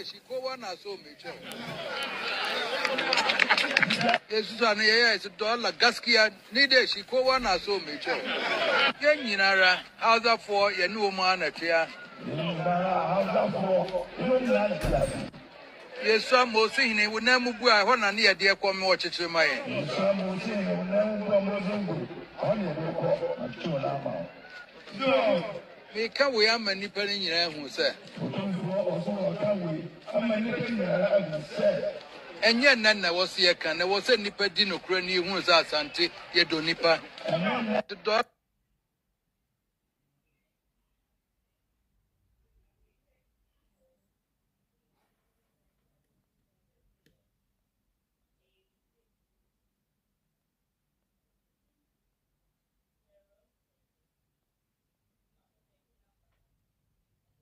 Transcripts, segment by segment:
She go one as so much. Susan, yes, $1 Gaskia, neither she go one as so much. Yenara, other for your new man at here. Yes, some more seeing it would never go. I want to near dear come watch it to my end. Can we am many penny who said? And yet, Nana was here, can there was a nipper dino cranny who was our Santi, yet do nipper. The dog.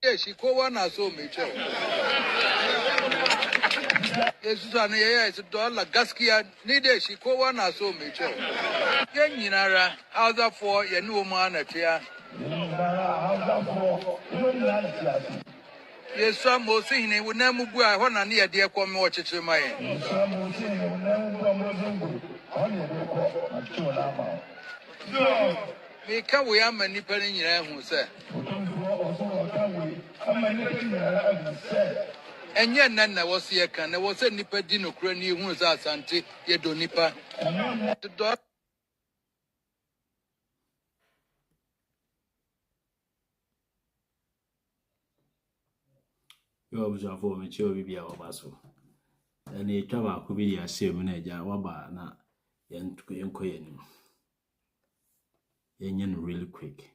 Yes, she called one as so much. Susan, yes, $1 Gaskia, neither she called one as so much. Yenara, other for your new man at here. Yes, some more seeing it would never go. I want to near dear come watch it to my end. Can we am many penny who said? And yet, Nana was here, can there was a nipper dino cranny who was our Santi, yet do nipper. The dog. You observe for me, Chobi be our basso. And a travel could be a same nature, Waba, na Yankoyan. Yanyan really quick.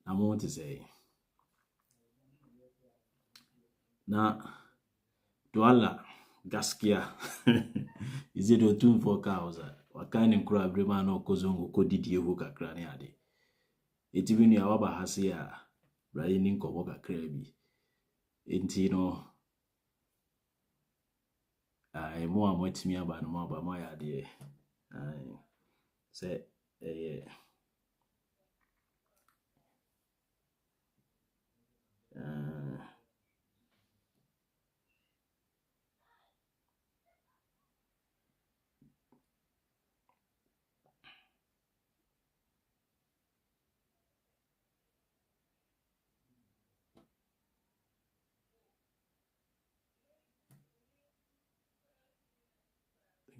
I want to say. Na $1 Gaskia is it a tune for cows? What kind of crab remain or cozongo could did you hook a craniade? It even your Waba has here, riding Koboka crabby. Intino. I more wet me about more by my idea. I say,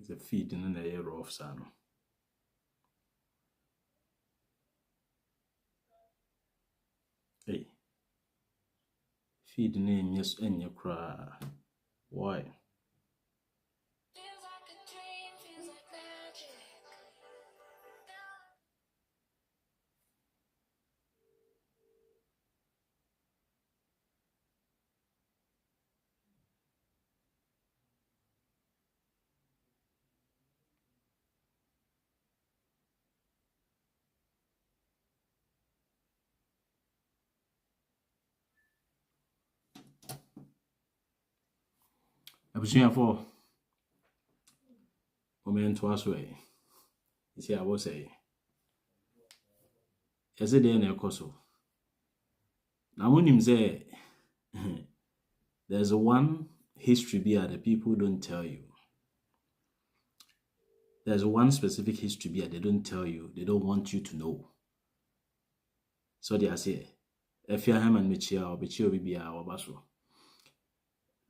it's a feed in the air of sun. Hey, feed name yes, and your cry. Why? I was here for moment was way. You see, I was say, as a day in a coso. Now, when him say, there's a one history beer that people don't tell you. There's one specific history beer they don't tell you, they don't want you to know. So they are say, if you're him and Michia or Bichio Bia or Basso.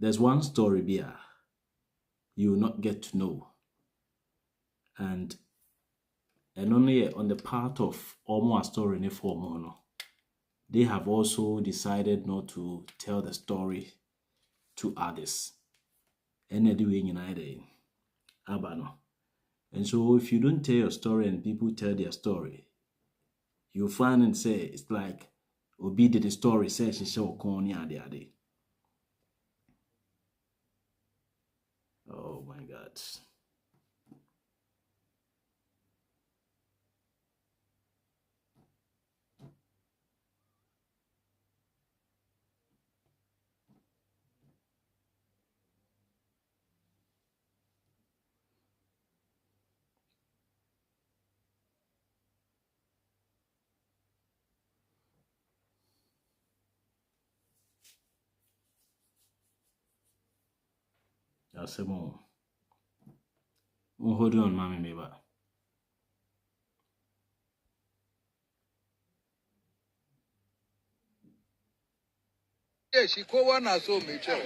There's one story beer you will not get to know. And only on the part of almost story in a form, they have also decided not to tell the story to others. And they're doing united Abano. And so if you don't tell your story and people tell their story, you find and say it's like Obi did the story, says she saw corny ade. Oh my God. asemo. Hold on, mommy, maybe. Yes, she called one I saw me too.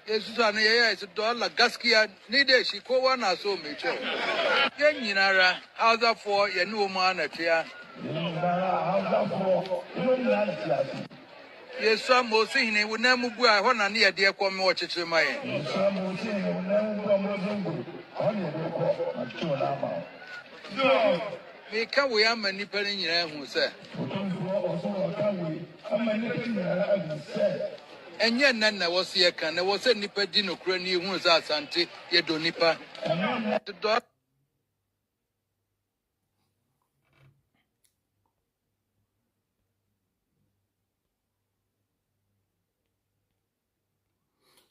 Yes, Susan, it's $1 gaskia. Neither she called one I saw me too. Yanara, how's that for your new man at here? Yes, some more saying it would never go. I want to near dear come watch it to my end. Me can we am many penny who say. And yet, none was here can there was any pedino crony who was at Santi, Yedonipa. The dog.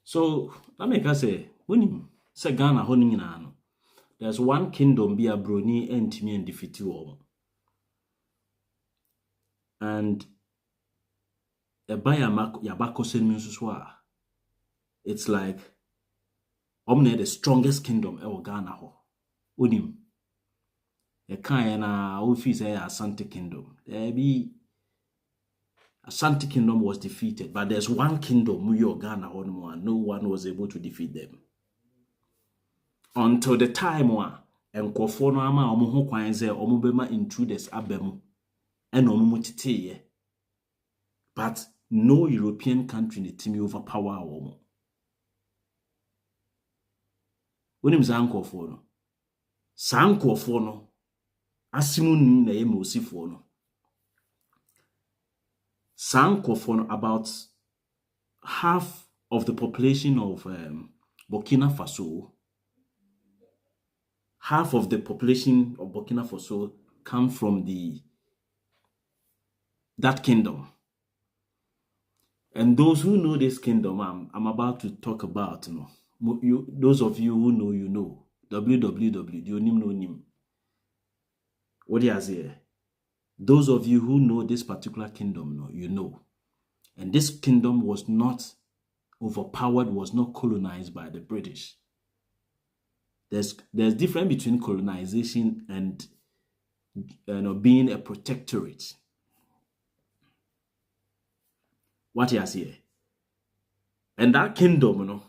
So let me say, when you say Ghana honing na, there's one kingdom be a brony and me and defeat you. And a buyer yabako send me so it's like omne the strongest kingdom e Ghana ho. Unim. E kan na ofi say Asante kingdom. There be Asante kingdom was defeated, but there's one kingdom Muyo Ghana ho no one was able to defeat them. Until the time enkofo no ama omo ho kwan say omo bema intruders abemu and omo titeye. But no European country in the team overpower omo. When zankofo no sankofo no asimu na ye mosifo no sankofo no about half of the population of Burkina Faso, half of the population of Burkina Faso come from that kingdom. And those who know this kingdom I'm about to talk about, those of you who know, you know. www. Do you know him? What do you say? Those of you who know this particular kingdom, you know. And this kingdom was not overpowered, was not colonized by the British. There's difference between colonization and being a protectorate. What you say? And that kingdom,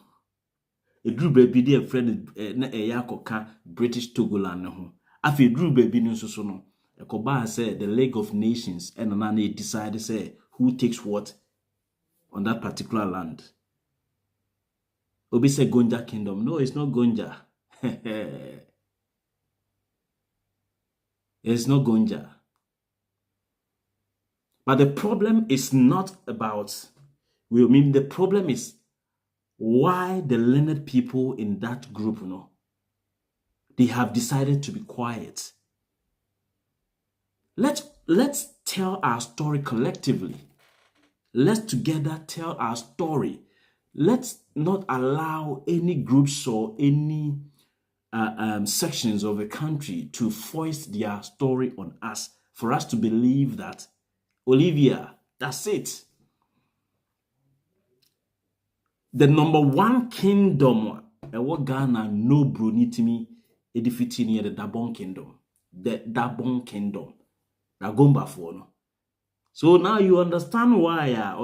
a drew baby dear friend na yakoka British Togoland no. Afi drew baby no so no. Ekoba said the League of Nations and anani decided say who takes what on that particular land. Obi say Gonja Kingdom. No, it's not Gonja. It's not Gonja. But the problem is not about, the problem is why the learned people in that group, they have decided to be quiet. Let's tell our story collectively. Let's together tell our story. Let's not allow any groups or any sections of the country to foist their story on us, for us to believe that, Olivia, that's it. The number one kingdom, what Ghana no brunitimi edifiti near the Dabon kingdom. The Dabon kingdom. Dagomba for no. So now you understand why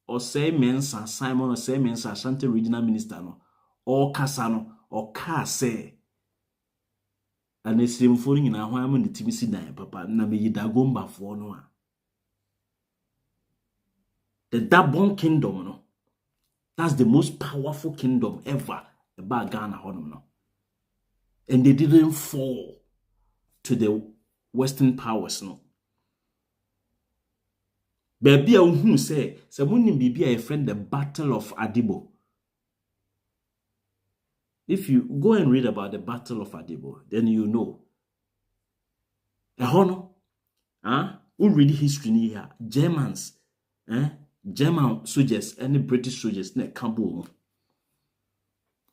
or say Mensa Simon or say Mensa Ashanti regional minister no or Kasano or Kase. And the same phone in a while the timisi die, papa, na me Dagomba for no. The Dabon kingdom, no. That's the most powerful kingdom ever about Ghana, no. And they didn't fall to the Western powers, no. Baby, who say, someone be a friend the Battle of Adibo. If you go and read about the Battle of Adibo, then you know. A honor, who read history here? Germans, German soldiers, any British soldiers, ne Kabul.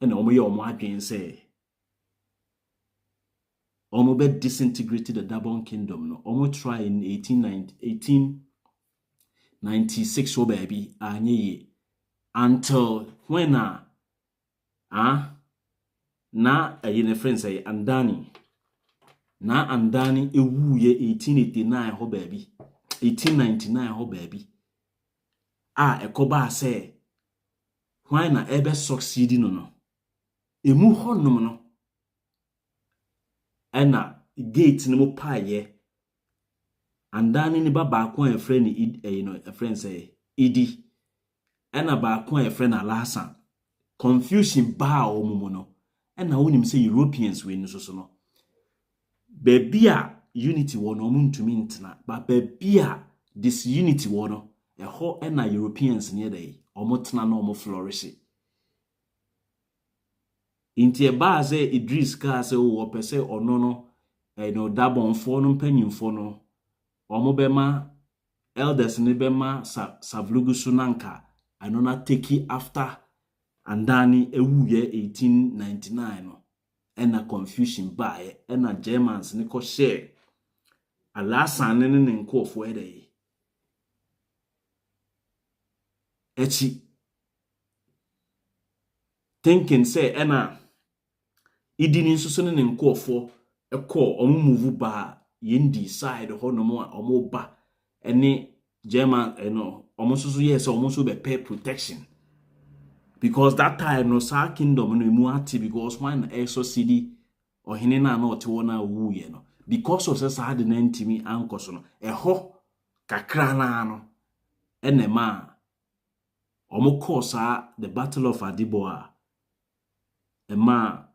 And omo again say, omo be disintegrated the Dabon Kingdom. No, omo try in 1896, oh baby, anye. until when na a friend say Andani na Andani ewu ye 1889 ho baby 1899 ho baby ekoba say when na ebe succeed no emu honum no ena gate no mo paye Andani ni ba ko a friend a friend say Idi ena ba ko a friend Alasan confusion ba omumo no ena wonim say Europeans we no so no baby a unity wo no muntumi ntena ba baby a disunity wo no eho ena Europeans ne dey omotena na omo flourish inti e ba say Idris ka say wo pese ono no no dabonfo no mpanyimfo no omo bema elders ne bema savlugu sunanka anona take after Andani ewuye 1899 no ena confusion bae ena Germans ne ko share alasan ne nkofo ede echi thinking say ena idini nsusu ne nkofo ekọ omo move ba yendi side ho no mo omo ba ene German omo nsusu yes omo so be pay protection because that time no sa kingdom no emu ati because when eso city or hinena na ote na wu ye no because of sa de na ntimi ankoso no eho kakra na no enema omo course the battle of Adiboa ema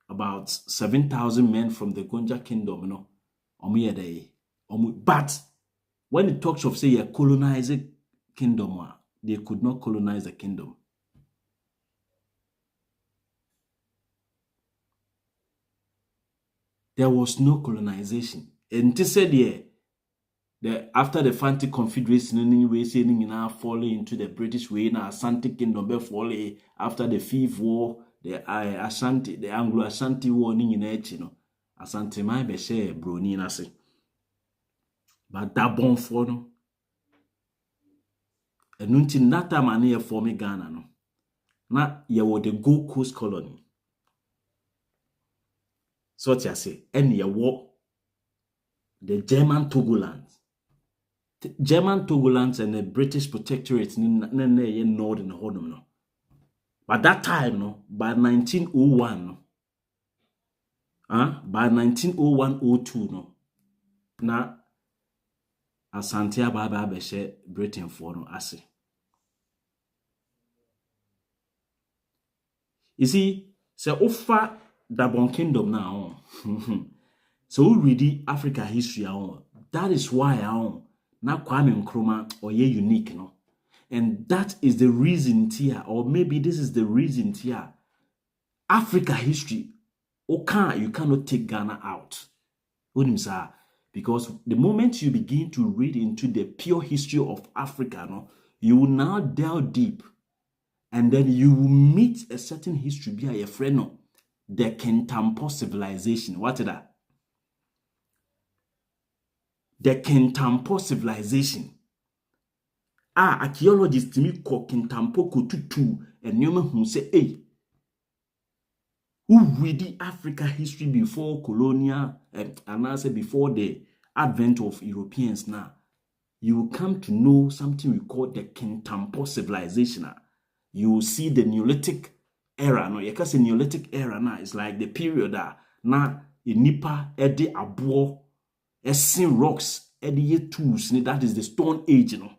about 7,000 men from the Gonja kingdom no omo ye dey omo but when it talks of say a colonized kingdom they could not colonize the kingdom. There was no colonization. And to say after the Fanti Confederation anyway saying now falling into the British way now Asante Kingdom be falling after the Fifth War, the Ashanti, the Anglo-Ashanti War in no Asante mai be share broni na se. But that bon for no. And until that time I near for me Ghana no. Na ye were the Gold Coast colony. So what you say, and ye war the German Togolands. German Togolands and the British protectorate in northern Hodom no. But that time no, by 1901 no. By 1901-02 no. Na Asante Ababa beshe Britain for no ase. You see, so offer Dabon Kingdom now. So we read Africa history that is why na Kwame Nkrumah or ye unique no. And that is the reason here, or maybe this is the reason here. Africa history, you cannot take Ghana out. Because the moment you begin to read into the pure history of Africa, no, you will now delve deep. And then you will meet a certain history be a friend no. The Kentampo civilization. What is that? The Kentampo civilization. Archaeologists to me call Kentampo Kututu and Newman who say, hey, who read the Africa history before colonial and I say before the advent of Europeans now, you will come to know something we call the Kentampo civilization. You will see the Neolithic era. No, you can say Neolithic era now. It's like the period that now in Nipa, Edi Abo, Essen rocks, Edi tools. That is the Stone Age, you know.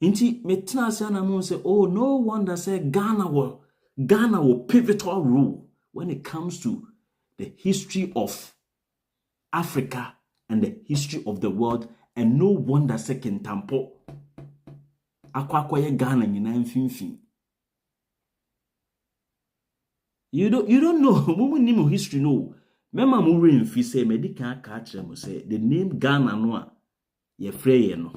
Inti metna say na mo say, oh, no wonder say Ghana will pivotal role when it comes to the history of Africa and the history of the world, and no wonder say Kentampo akwakoye Ghana nyina mfimfin. You don't know mumu ni mo history no. Mema mo remfi say medical ka kire mo say the name Ghana no a ye frey no.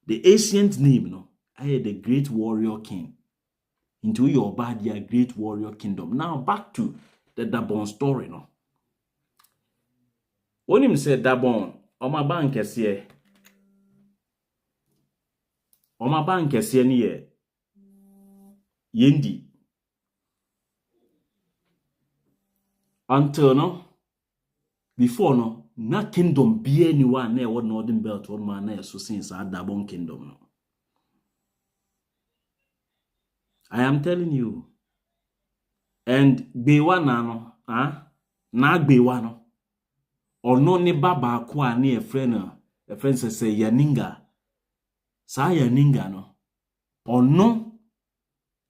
The ancient name, no, I had the great warrior king. Into your body, a great warrior kingdom. Now back to the Dabon story, no. When him said Dabon, on my bank, here, Oma bank kese ni ye yendi. Until no, before no, na kingdom be anyone near what northern belt or man so since I dabon kingdom no. I am telling you. And bewa na no, na bewa no. Ono ne baba kwa ni e friend say Yaninga. Sa Yaninga no. Ono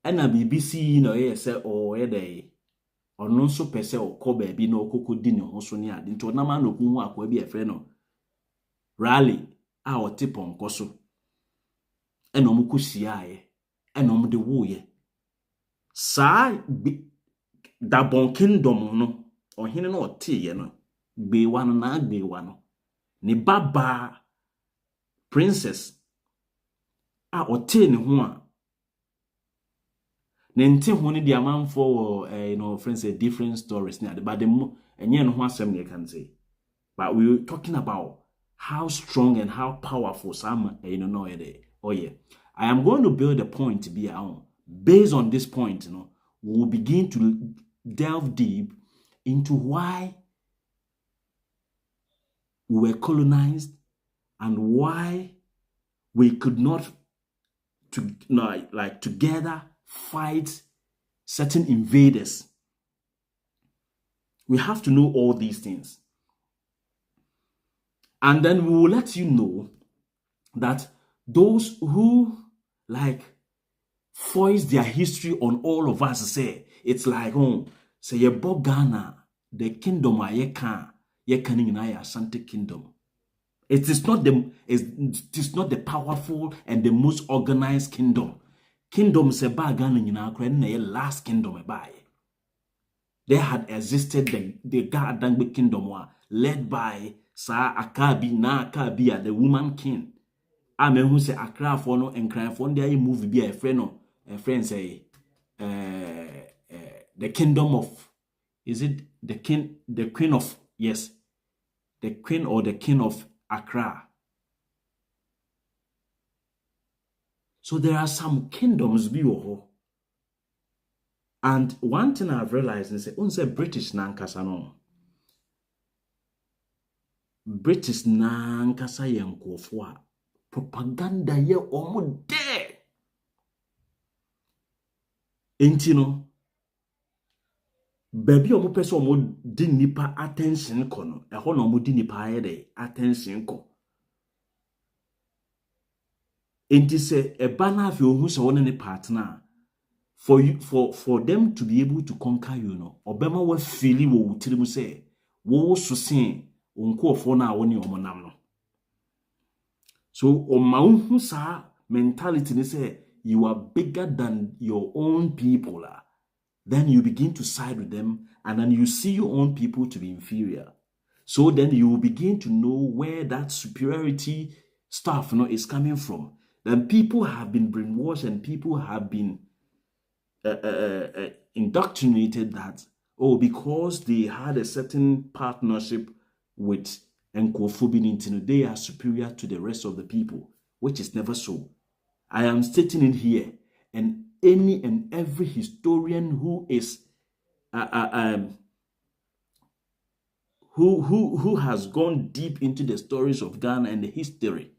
ena BBC no ye say o ye dey. Ono nso pese okọ baabi na okoko di ne ho so ne ade. Nti ona ma no ku hu akwa bi e friend no. Rally a otipon koso. Ena omu kusia ye. Ena omu de wo ye. Sa dabon kingdom no. Ohene no ote ye no. Gbewa no na gbewa no. Ni baba princess a ote ne ho a ne nte ho ne dia man for friends say different stories na but them enye no ho asem ne can say, but we were talking about how strong and how powerful some no oh yeah, I am going to build a point to be our own. Based on this point, we will begin to delve deep into why we were colonized and why we could not together fight certain invaders. We have to know all these things. And then we will let you know that those who foist their history on all of us say, it's like, say ye Ghana, the kingdom ye can in Asante kingdom. It is not the powerful and the most organized kingdom. Kingdom se ba Ghana in last kingdom by. There had existed the Gadangbe kingdom led by Sa Akabi na Akabi, the woman king. I mean who say Accra for no and cry for there movie be a friend say the kingdom of, is it the queen of, yes, the queen or the king of Accra. So there are some kingdoms be oh. And one thing I've realized is say British nankasa no. British nankasa yenkofo a propaganda ye omo de. Enti no baby omo pese omo di nipa attention ko no. Eho na omo di nipa aye de attention ko. Enti se eba na afi ohun se wona ne partner for them to be able to conquer you no. Obema wa feel wo wutiri mu se wo susin onkofo na woni omonam no. So omaunhu sa mentality ni say you are bigger than your own people. Then you begin to side with them and then you see your own people to be inferior. So then you will begin to know where that superiority stuff is coming from. Then people have been brainwashed and people have been indoctrinated that, because they had a certain partnership with Nkofobin, they are superior to the rest of the people, which is never so. I am stating it here, and any and every historian who is who has gone deep into the stories of Ghana and the history,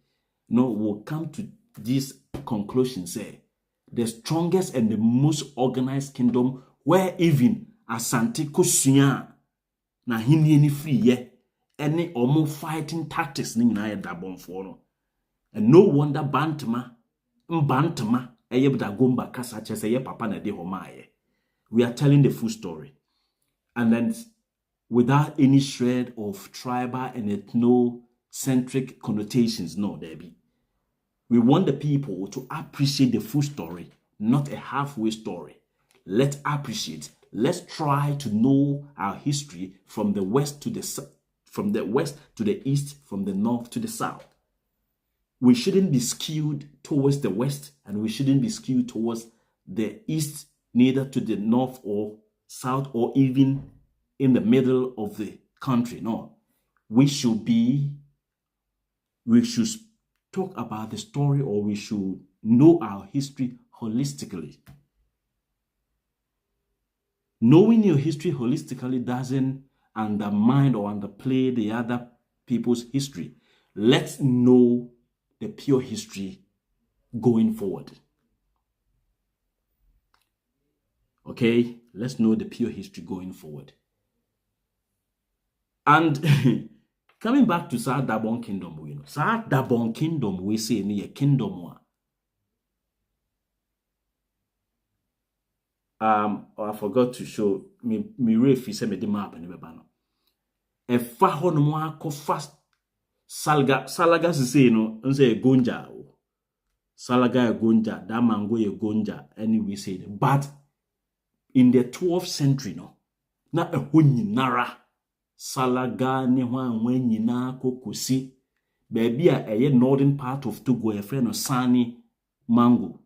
will come to this conclusion: say the strongest and the most organized kingdom, where even Asante Kosuya na hini ni free ye, any omo fighting tactics ni na dabon for no. And no wonder bantama eyebda kasa chese ye papa na de homaye. We are telling the full story. And then without any shred of tribal and ethnocentric connotations, no, there be. We want the people to appreciate the full story, not a halfway story. Let's appreciate. Let's try to know our history from the west to the east, from the north to the south. We shouldn't be skewed towards the west, and we shouldn't be skewed towards the east, neither to the north or south, or even in the middle of the country. No, we should talk about the story, or we should know our history holistically. Knowing your history holistically doesn't undermine or underplay the other people's history. Let's know the pure history going forward. Okay, let's know the pure history going forward. And coming back to Sa Dabon Kingdom, you know, Sa Dabon Kingdom, we say near kingdom. I forgot to show me refi se me the map and bano. E fa ho no mo fast salaga se no nse gonja o. Salaga gonja, that mango ye gonja, anyway say. But in the 12th century no, na ho nyinara salaga ne ho anwa nyina kokosi baby a northern part of Togo a friend of Sani mango.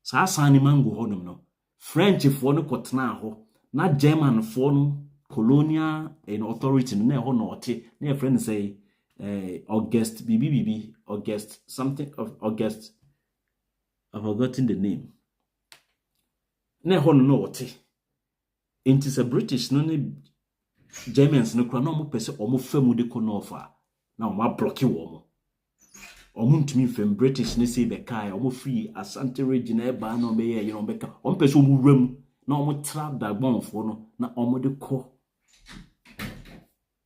Sa Sani mango honum no. French for no kotna ho, na German for no colonial and authority no ho norte. Na friend say August August something of August. I've forgotten the name. Na ho no norte. It is a British no ne Germans no kra no mo pese omo famu de konofa. Na omo block wo. Omuntumi fem British ne say be kai omo free Asante region e ba no be ye no be ka omo pese omo wuram na omo trap da gbonfo no na omo de ko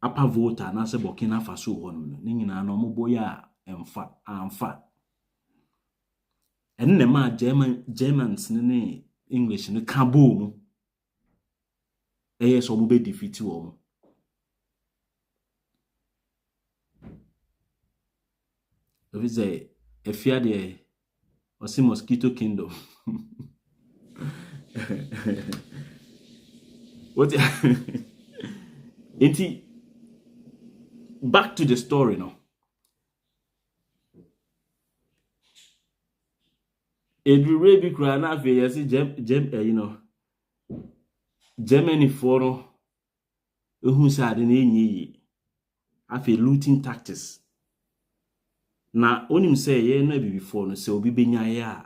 apa voter na se Burkina Faso ho no ne nyina na omo boya emfa amfa enne ma Germans ne English ne ka bo mu so omo be defeat wo. If it's a fear the or see mosquito kingdom. What? Back to the story now. Edwure bi kura na afi yesi you know Germany for no ehun sa ade na enyi afi looting tactics. Na onim say ye na bi before no se obi benya ya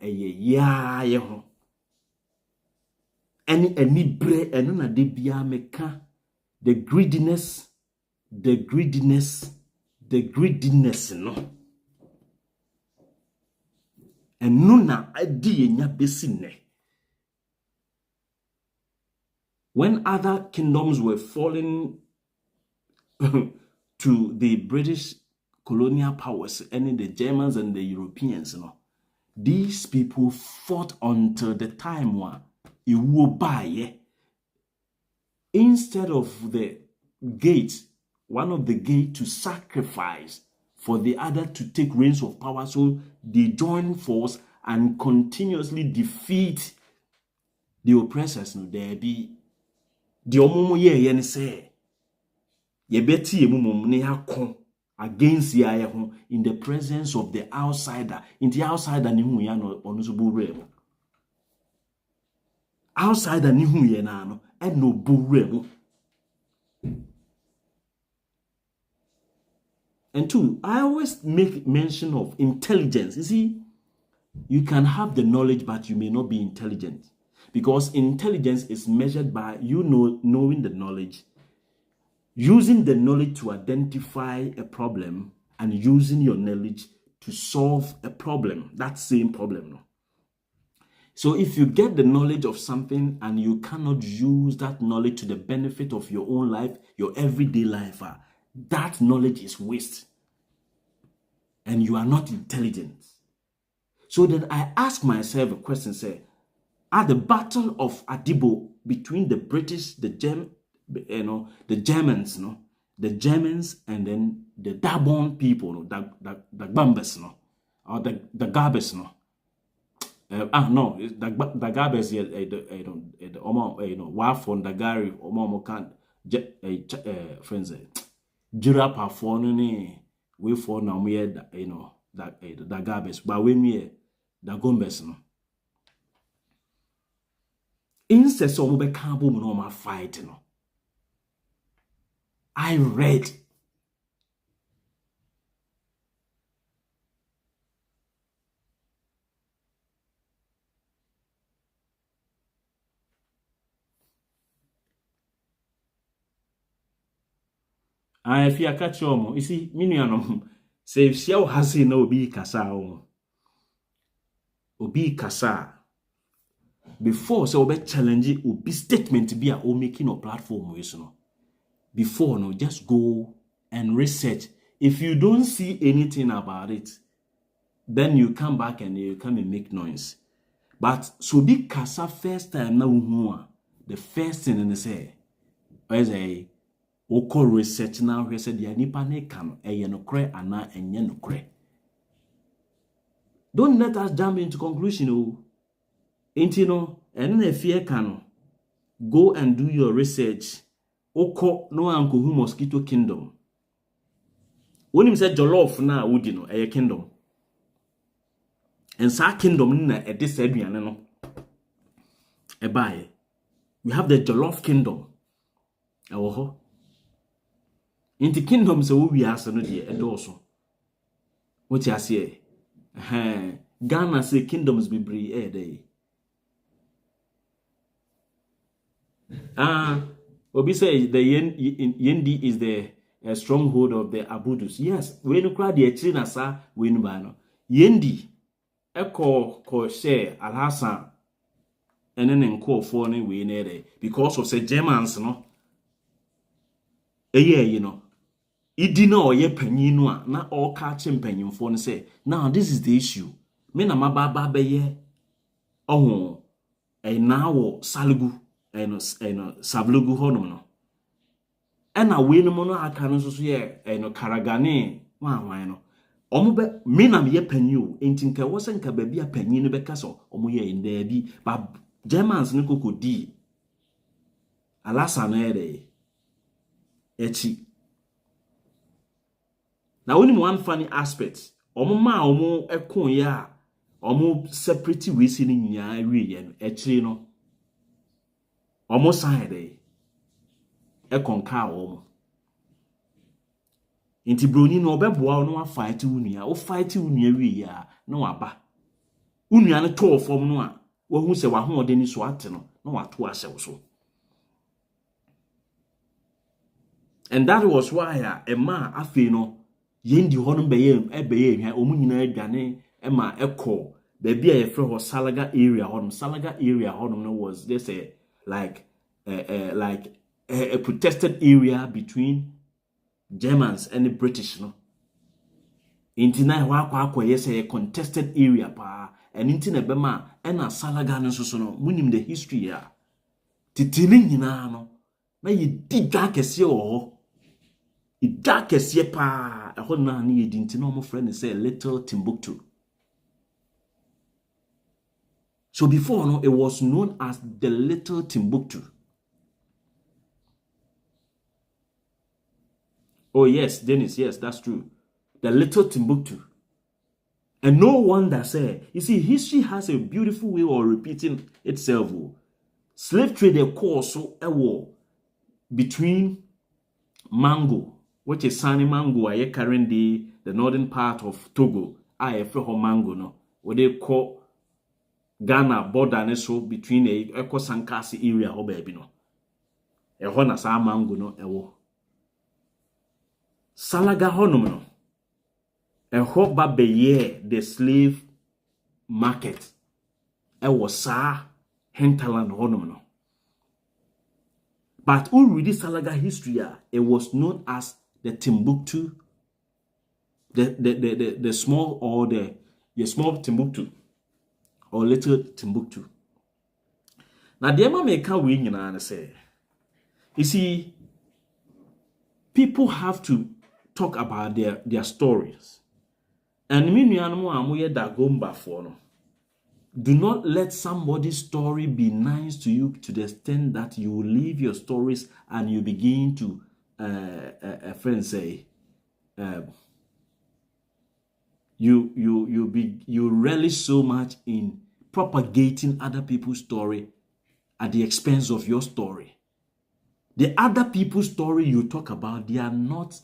eye ya ye ho any bre eno na de bia meka the greediness no eno na adi enya besine. When other kingdoms were falling to the British colonial powers, and the Germans and the Europeans, you know, these people fought until the time when it will buy. Instead of the gate, one of the gate to sacrifice for the other to take reins of power, so they join force and continuously defeat the oppressors. No, there be the omomo ye say ye beti ye mumum ne hakon against ya ho in the presence of the outsider. In the outsider ni hu ya no onu so bure mo. Outsider ni hu ye na no e no bure mo. And two, I always make mention of intelligence. You see, you can have the knowledge, but you may not be intelligent. Because intelligence is measured by knowing the knowledge, using the knowledge to identify a problem, and using your knowledge to solve a problem, that same problem. No? So if you get the knowledge of something and you cannot use that knowledge to the benefit of your own life, your everyday life, that knowledge is waste. And you are not intelligent. So then I ask myself a question, say, at the Battle of Adibo between the British, the Germans, the Germans, and then the Dabon people, the Gambas, or the Gabes, the Gabes, the Wafon, the Gary, Omomokan, friends, Jirapa for we for now, we the Gabes, but when we the Gombes, instead of be cabo no fight, I read I fear catch you see, minianum. Say, if she has no be kasa obi kasa. Before so be challenge obi statement be a o making a platform with no. Before no, just go and research. If you don't see anything about it, then you come back and you come and make noise. But so be kasa first time now the first thing in the say is a oko research now he said the nipa ne kan eye no kre ana enye no kre. Don't let us jump into conclusion oh. Ain't you know and na fear can go and do your research. Oko no anko hu mosquito kingdom. When him said jollof na wudi no a kingdom. And sa kingdom na e this aduane no. E bae. We have the jollof kingdom. Ewo ho. In the kingdom so we are no de e do so. What you say? Ghana say kingdoms be bree day. Obi say the Yendi is the stronghold of the Abudus. Yes, we no cry the China sa we no ba no. Yendi ko share Alhassan and then call for any we ne because of say Germans no. You know. Idina oye panyin no a na all catch mpanyimfo no say now this is the issue. Me na mababa be ye ohun na wo salgu eno sablugu honum no. Ena we no mo no aka no so ye eno karagane wan no. Omo be me na me panyin o enti nka wo se nka ba bia panyin no be ka so omo ye nda bi ba Germans no kokodi alasa na ere echi. Now only one funny aspect. Omo ma omo ekon ya omo separate we si ni nyina wie ye no ekire no. Omo side ekon ka omo. Inti broni no obeboa no fight unua. O fight unua wie ya na waba. Unua no to form no a wo hu se wa ho ode ni so ate no na wato asew so. And that was why a ma afi no Yendi honum beye hwa omu nyina adwane ema ekọ baby a yefre ho Salaga area honum. Salaga area honum no was this like a protested area between Germans and the British no. Intina wa yes a contested area pa and intina bema ena Salaga no so no munim the history ya titili nyina no na ye diga kese o it darkest ye pa a na ni dinti no mo friend say little Timbuktu. So before no it was known as the little Timbuktu. Oh yes, Dennis, yes, that's true. The little Timbuktu. And no wonder say, you see history has a beautiful way of repeating itself. Slave trade occurred so a war between Mango, which is Sunny Mango, I currently the northern part of Togo. I from Mango no. What they call Ghana border so between a Eko Sankasi area or baby no. A hona sa Mango no ewo. Salaga honum no. A hope beye the slave market. Ewo sa hinterland honum no. But already Salaga history, it was known as the Timbuktu, the small or the small Timbuktu or little Timbuktu. Now the Emma make a win and say, you see, people have to talk about their stories. And me amuye da gomba for no. Do not let somebody's story be nice to you to the extent that you will leave your stories and you begin to, friends say, you relish so much in propagating other people's story at the expense of your story. The other people's story you talk about, they are not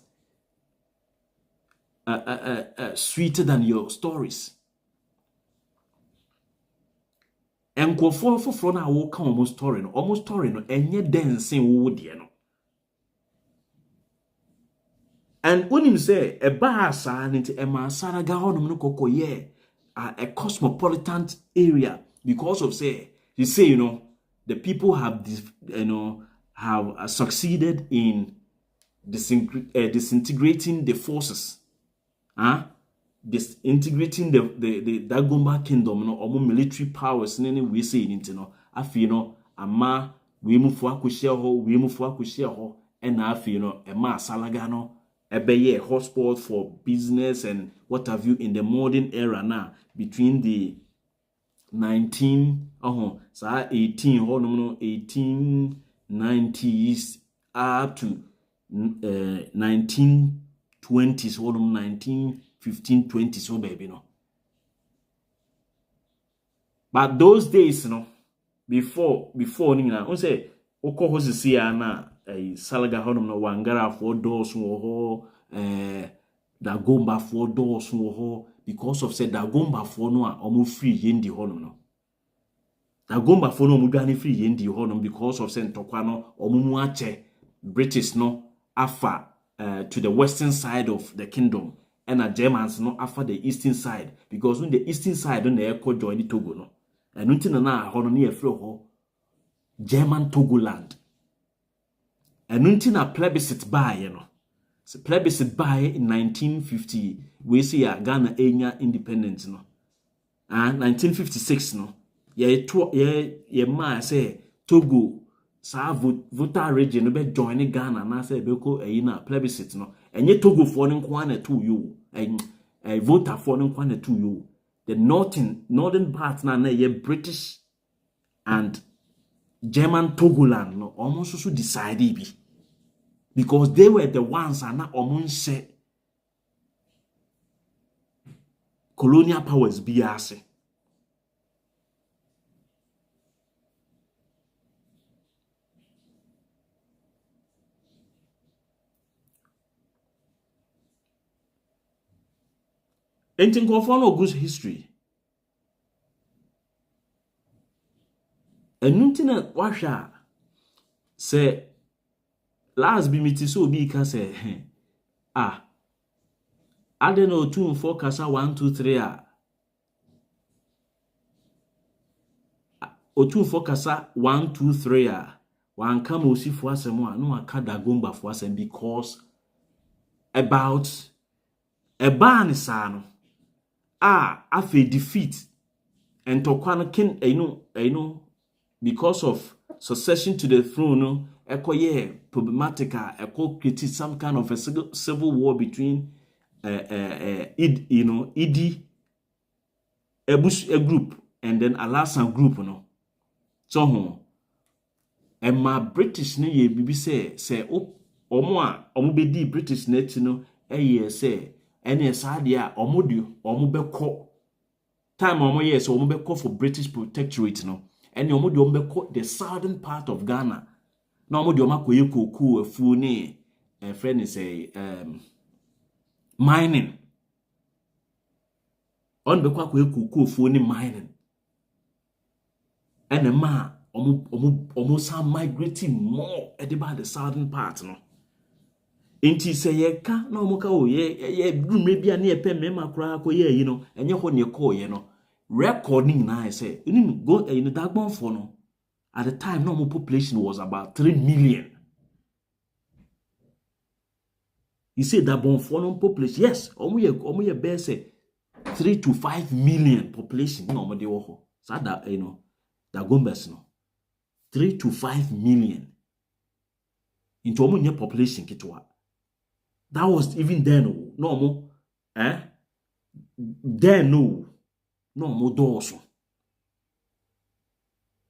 sweeter than your stories. And go for na wo almost story no enye dancing wo de no And when him say a bar into a masaraga honum no koko a cosmopolitan area because of say you say the people have this have succeeded in disintegrating the forces, disintegrating the Dagomba kingdom no omo military powers ne we say into no afi ama we mufu akuhye ho and afi e ma asalaga no a hotspot for business and what have you in the modern era now between the 1890s up to 1920s 1915-20s so baby but those days before I say oko see na salaga honum no wangara for doors wo Dagomba for doors wo because of said Dagomba for no omo free yendi honum no Dagomba for no omo dwane free yendi honum because of said tokwa no omo mu ache British no afa to the western side of the kingdom and a Germans no afa the eastern side because when the eastern side no e ko join Togo no and until na hono ne e free ho German Togoland and until na plebiscite by so plebiscite by in 1950 we see Ghana enya independence 1956 ye ma say Togo sa voter region no be join Ghana na say be ko na plebiscite enye Togo for nko na to you voter for nko na to you the northern part na ye British and German Togoland no almost so decided be because they were the ones and not almost colonial powers be as anything no good history and nothing washa say last be miti so be can say I don't know 2 4 kasa 1 2 3 2 4 kasa 1 2 3 one come osi for asem no aka Dagomba for asem because about a ban sa afa defeat and tokwa kin because of succession to the throne problematic create some kind of a civil war between Idi a group and then Alasan group so and my British ne ye bibi say omo be di British net say any sadia omo beko time omo yes omo beko for British protectorate and omo beko the southern part of Ghana na omo makoye koku afu ne friend say mining on beko akoye koku afu ne mining and the man almost migrating more at the southern part Inti say ye ka na omuka o ye maybe an ye pen mema kra ko ye enye ho ne ko ye recording na say go Dagbon for no at the time normal population was about 3 million. You say Dagbon for no population yes omu ye be say 3 to 5 million population no mo de wo ho sa da Dagombas 3 to 5 million into omu nye population kitwa. That was even then no more then no more doors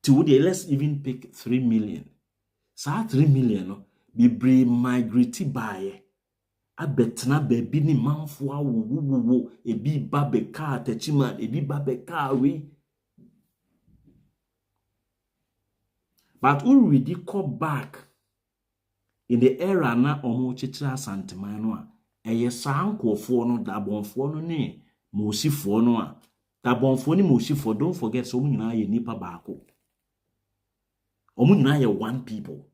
today let's even pick 3 million so 3 million be bring migrate by abetna baby ni manfo wo ebi babe car techima ebi babe car we but we really come back in the era na omo chichira santeman no eye sankofo no dabonfo no ne mosifo no dabonfo ni mosifo don't forget so omo nyina ye nipa baako omo nyina ye one people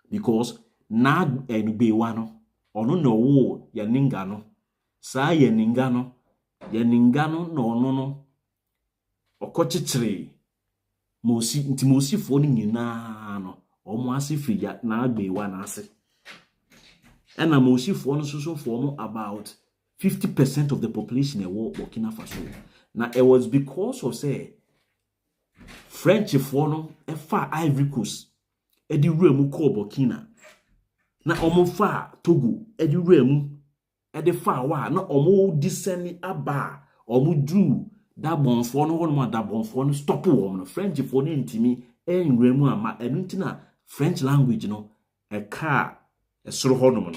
because na enugbewa no ono no wo ye ninga no saa ye ninga no no ono no okochichire mosi fo ni nyina no omo ase fiya na agbewa na ase ena mosi fo no so for about 50% of the population e wo Burkina Faso. Now it was because of say French fo no e fa Ivory Coast e di remu ko Burkina na omo fa Togo e di remu e de fa wa na omo discerni aba omo dru da bonfo no hono da bonfo no stop wo no French fo no ntimi e remu ama enu ntina French language no e ka e soro hono no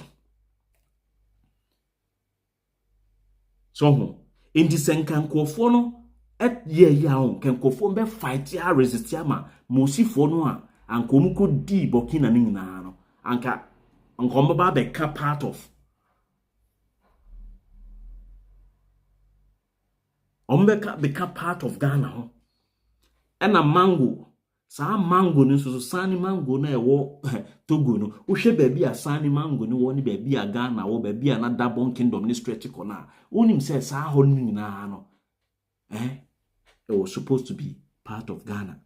so indi senkankofo no et ye ya on kankofo be fight ya resist ya ma mosifo no a ankomuko di Burkina ni nyina no anka nkomba ba be ka part of ombeka become part of Ghana ho ena mango sa mango ni so sani mango na ewo Togo no uhwe baabi a sani mango ni wo ni baabi a Ghana wo baabi a na Dabon Kingdom ni stretch corner onim say sa ho ni nyina no it was supposed to be part of Ghana.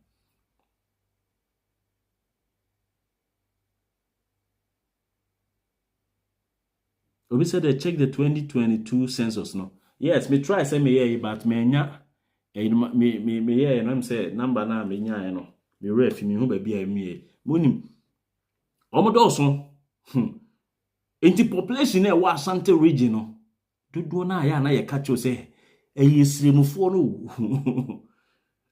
Obi said they check the 2022 census no. Yes, me try say me yeah, but me nya me yeah, no say number na me nya no. Me ref me hu ba bia me. Monim. Omodo so. Enti population e wa Asante region no. Dodo na ya na ye catch say esremufo no.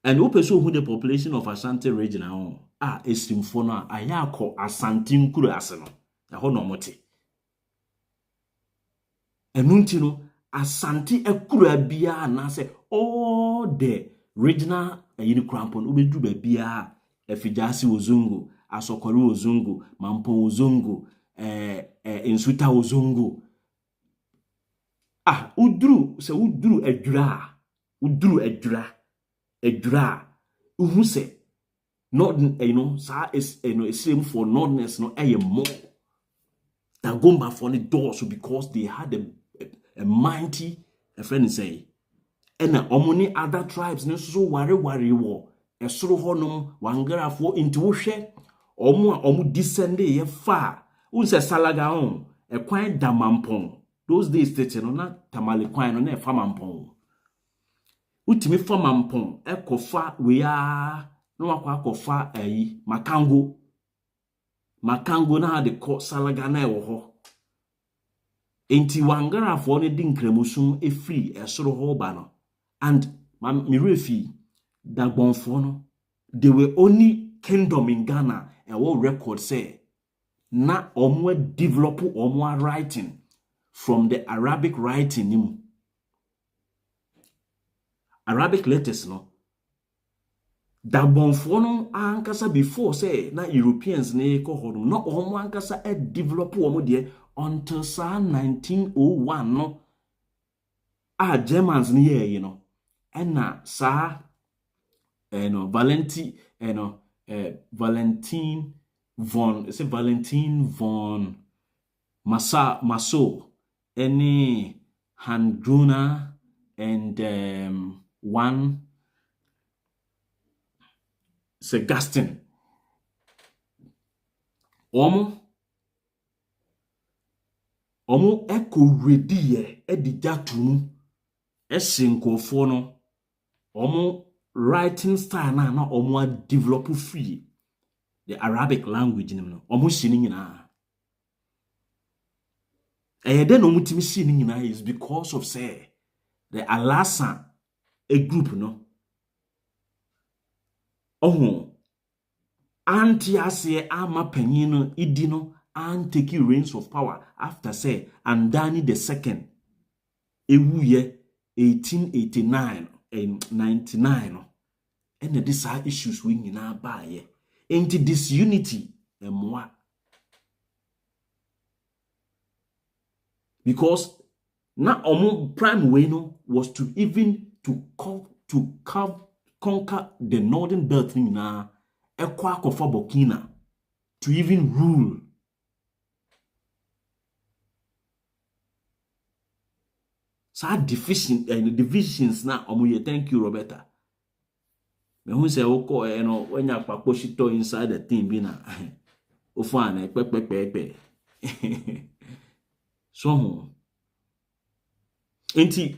And who pursue who the population of Asante region na esremufo no aya akọ Asante nkuru ase no. Ho no mote. Enunti no Asante ekura bia na say all the regional yini krampon obedu ba bia efijasi ozungu asokori ozungu mampo ozungu insuta ozungu uduru edura uhu se not sa is same for nordness no more that gomba for the doors because they had a mighty friend say and omoni other tribes no so ware wo esoro honom wangarafo into wo hwe omu descend ye fa unse salaga on e kwan damampon those days tete no na tamale kwan no na e fa mampon utimi fa mampon e kofa we ya no akwa ayi makango na de ko salaga na e wo ho enti wangarafo ne dinkramusum e free esoro ho ba no and me refi dagbonfo no they were only kingdom in Ghana and what record say na omo develop omo writing from the Arabic writing Arabic letters no dagbonfo no ankasa before say na Europeans ne ko hodum no omo ankasa develop omo de until 1901 no Germans ni ye no ena sa Valentin von Maso any Handgruna and one Segustin omo eko ready ye edijatum esinkofo no omo writing style na omo develop free the Arabic language no omo shini nyina den omo timi shini nyina is because of say the Alasa a group no anti-ase ama panyin no idi no and take reins of power after say Andani the second ewuye 1889 and 99 and these are issues we nyina ba ye into disunity emwa because na omo prime way no was to even conquer the northern belt nyina ekwa kofa Burkina to even rule Sa divisions na omuye. Thank you, Roberta. Me who say oko when ya papo shito inside the thing bi na ofan pepepepe. So enti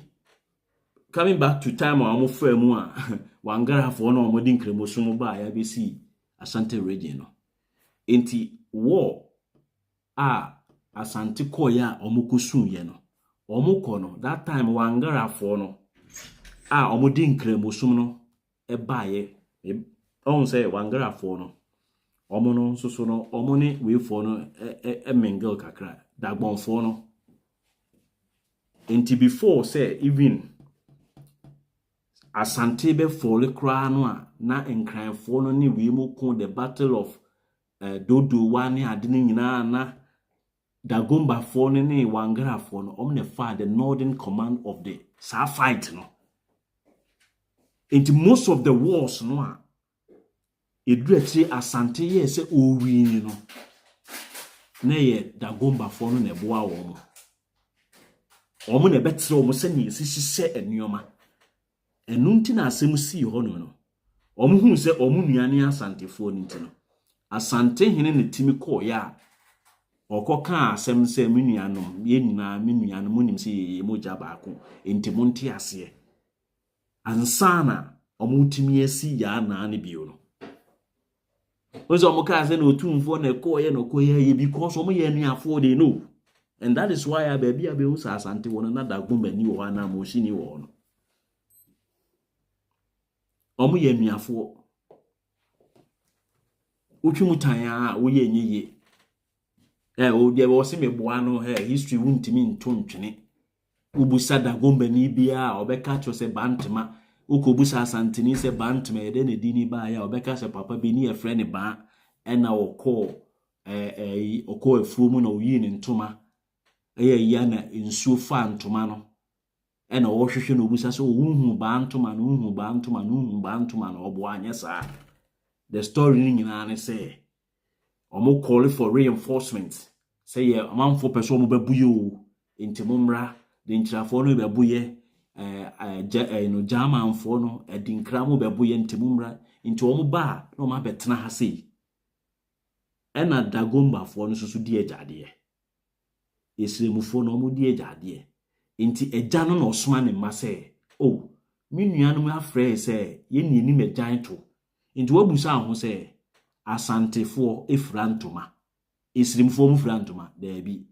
coming back to time a frɛ mu a wangara for no omodi nkremoso ba ya be si Asante region no. Enti war a Asante koya omukusun ye no. Omukọ no that time wangara for no a omodi nkremoso no ebaye on say wangara for no omo no so no omo ne we for no mingle kakra dagbon for no enti before say even Asante be for the kra no a na enkran for no ne we mu kon the battle of dodo wani ade ne nyina na dagomba for no ne wangara for no omo ne fa the northern command of the sa fight no. Into most of the wars no a edrechi Asante ye se owini no na ye dagomba for no ne boa wo mo ne betre wo se ne sisi enuoma enunti na asem si ho no hu se nuane Asante fo ni ntino Asante hene ne timi ko ya okoka asem se menuanom ye nyina menuanom nim se ye moja baako enti monte ase ansana omutimi asi ya na ne bio no ozo omuka se na otumfo na ko ye no ko ye because omo ye nuafo dey no, and that is why baby abe hu sa Asante won na dagomba ni wo na mo shi ni wo no omo ye nuafo otwimutan a wo ye nyiye o de wo se me boa no history wuntimi ntontwene ubusa dagomba ni bia obeka cho se bantema ukobusa Asante ni se bantema ede ne dini ba ya obeka se papa bi ni e friend ba ena okọ okọ efumu na oyi ne ntoma ya na nsuo fa ntoma no ena wo hwehwe na obusa se ohunhu ba ntoma no ohunhu ba ntoma no ohunhu ba ntoma no obo anya sa. The story ni nyina ne say omo call for reinforcement say ye amanfo person omo babuye o enti momra de ntirafo no babuye no Germanfo no edinkra mo babuye enti momra enti omo ba na omo abetena ha sei ena dagomba fo no susu di ejade esremufo no omo di ejade enti eja no na osoma ne ma say oh me nuanom afrɛ say ye ni ni mejan to enti wabusa ho say Asantefo efrantoma esremufo mu frantoma da bi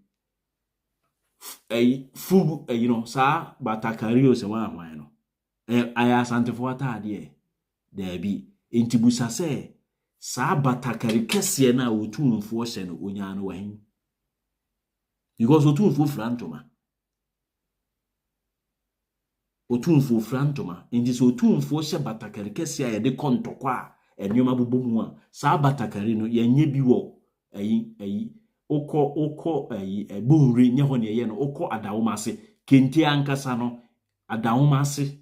fugu sa batakari o se wa hwan no aya Asantefo atade da bi enti busa say sa batakari kese na otumfo hye no onya no wahin because otumfo frantoma enti so otumfo hye batakari kese ya de kontokwa enyoma bubomu a sa batakari no yenye bi wo okọ ebunri nye ho ne ye no okọ adawomase kenti ankasa no adawomase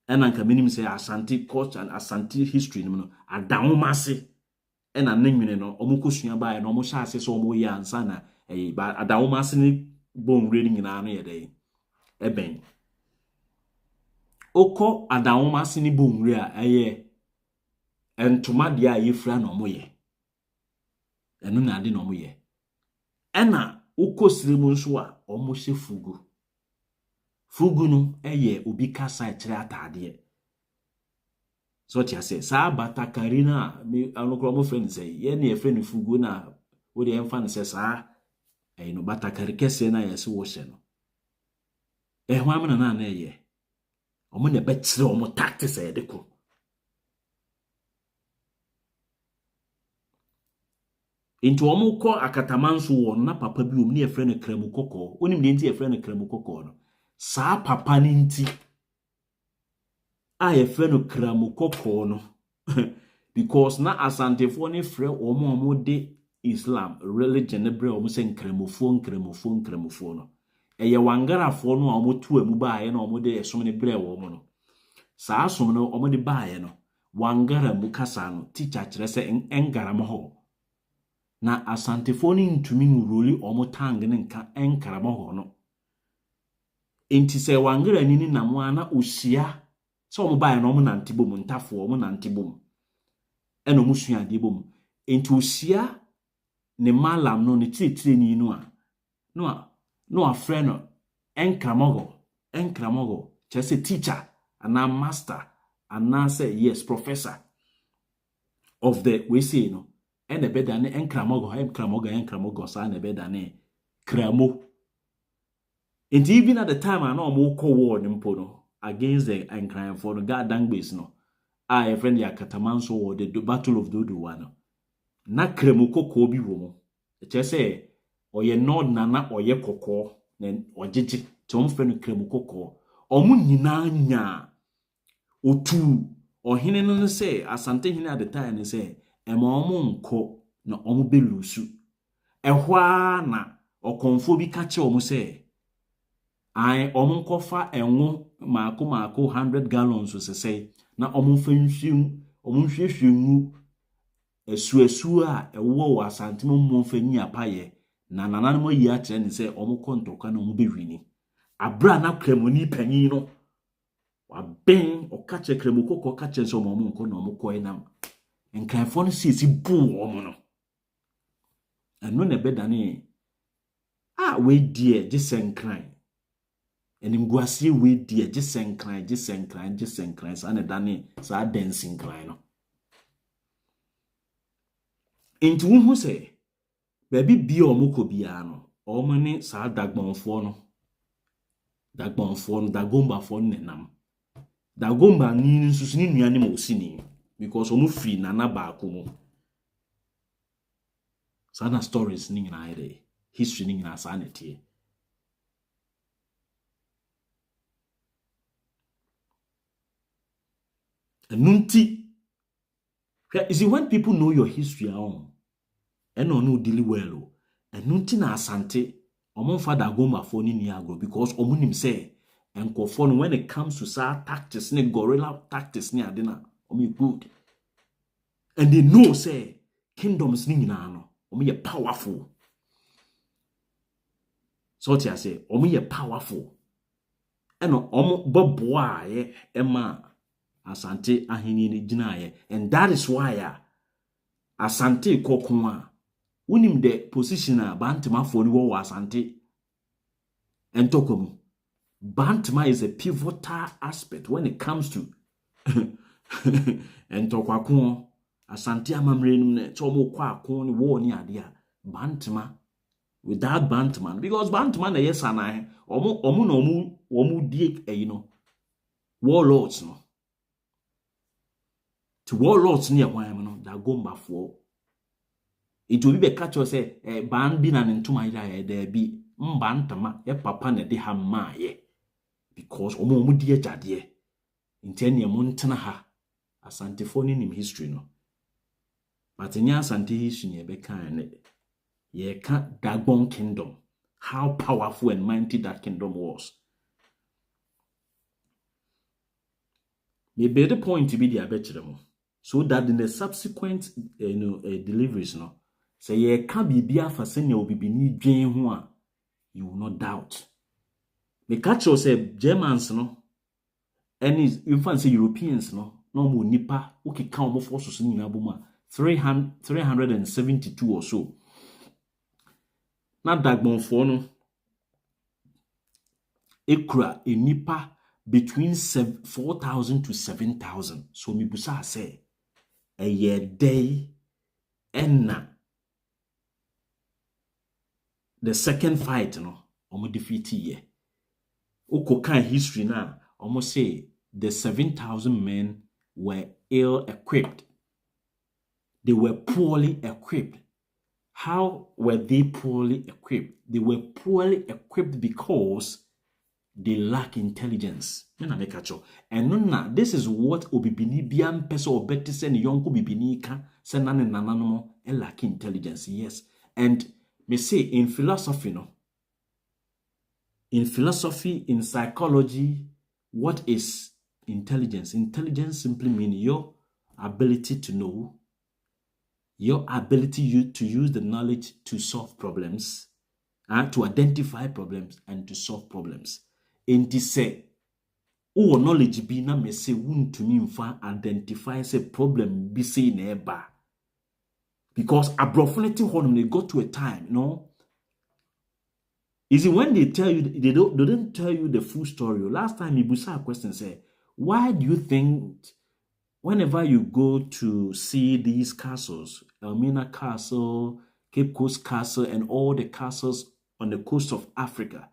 ena nka minim say Asante culture and Asante history no adawomase ena nanwene no omukosua baa no omo sha ase so omo ye ansa na ba adawomase ni bonre ni nyina no ye dey eben okọ adawomase ni bonre a entoma dia yefra no omo ye enu na ade no omo ye ena ukosire mu nso a omo hye fugu no obi kasa kire atade so tia say sa batakari na me anokro mo friend say ye na ye friend fugu na wo de emfa ne say sa no batakari kese na ye se wo hye no ho amana na ye omo ne be kire omo tactics de ko into omo ko akatamanso wo na papa bi om ne ye friend kramu kokko onim de nti ye friend kramu kokko no sa papa ni nti a ye friend kramu kokko no because na Asantefo ne frɛ omo de Islam religion ne bre omo se nkramofo no eye wangarafo no omo tu amu baaye na omo de esom ne bre wo omo no sa asom no omo de baaye no wangara mu kasa no teacher kire se engaramo ho na Asantefo ni ntumi nroli omo tang ne nka enkaramo ho no enti se wangere ni na mo ana osia so mo bae no mo nante bom ntafo mo nante bom eno mo sua de bom enti osia ne malam no ne titire ni no a friend no enkramogo chese teacher ana master ana say yes professor of the we say no ene beda ne enkramogo sa ne beda ne kramo. And even at the time I know more war no against the Ankara for the goddamn base no. I friend ya Katamanso or the Battle of Dodo one. Na kremoko kobi womo. It say or ye nod nana or ye koko then or jiji to friend kremoko ko. Or mun nya otu or hine no say asante hine at the time and say ema ko na omu belusu. Ehwa na or konfo bi kache omu say I omunkofa enwo mako 100 gallons so say na omunhwehwemu esuesu a ewo wa santimo momfanyi apaye na nananmo yi a kire ne say omukontoka na omubewini abra na kremoni panyin no wa ben okache kremokoko kache so omunko na omukoi nam enkanfo no sisi bu omo no eno na bedane we die gisenkran and in Guasi we dear jisenkran sa ne dane sa dancing cry no into who say baby bi omoko bia no omane sa dagbonfo no dagomba fo nenam dagomba ni nsusu ni nuane ma osini because omu free nana baako mu sana stories ni na ide history ni na sa na tie. Nunti. You see, when people know your history and no deal well, and nunti na asante, omon father goma for ni agro because omunim say and kofon when it comes to sa tactics, ne gorilla tactics ni adina, omi good. And they know say kingdoms ni na no, omi powerful. So I say, omi powerful. And omo boboa ema asante ahini ni ginaye, and that is why asante kokuma unim the position bantama for ni wo asante entokomu. Bantama is a pivotal aspect when it comes to entokwako asante amamrenum ne chomo kwa akon ni wo ni ade a bantama without bantama because bantama na yesana omu na omu die warlords no to warlords near wham no that go back for it will be a catch or say ban bin and into my there be mbantama papa ne de hamma ye because omo dear jadie in 10 year montana ha asante for in history no but in asante history ye be kind ye can't Dagon kingdom how powerful and mighty that kingdom was. Maybe the point to be the abetremo. So that in the subsequent deliveries no say ye can be for senior will be ni dwen ho a you will not doubt. Me catch you say Germans no any in fact say Europeans no mo nipa okay count more forces ni na boma 372 or so. Na dagbon for no ekura nipa between 4,000 to 7,000. So mi busa say a year day enna the second fight no omo defeat ye oko kan history na omo say the 7,000 men were ill equipped. They were poorly equipped. How were they poorly equipped? They were poorly equipped because they lack intelligence. And this is what obibini biam peso obeti sen yonko bibini ka senane nananomo e lack intelligence. Yes. And me say in philosophy no. In philosophy, in psychology, what is intelligence? Intelligence simply means your ability to know, your ability to use the knowledge to solve problems, to identify problems and to solve problems. enti se o knowledge bi na me say wuntumi mfa identify say problem bi say na eba because abrofnity honum they got to a time, is it when they tell you they don't tell you the full story. Last time Ibusa a question say, why do you think whenever you go to see these castles, Elmina Castle, Cape Coast Castle, and all the castles on the coast of Africa,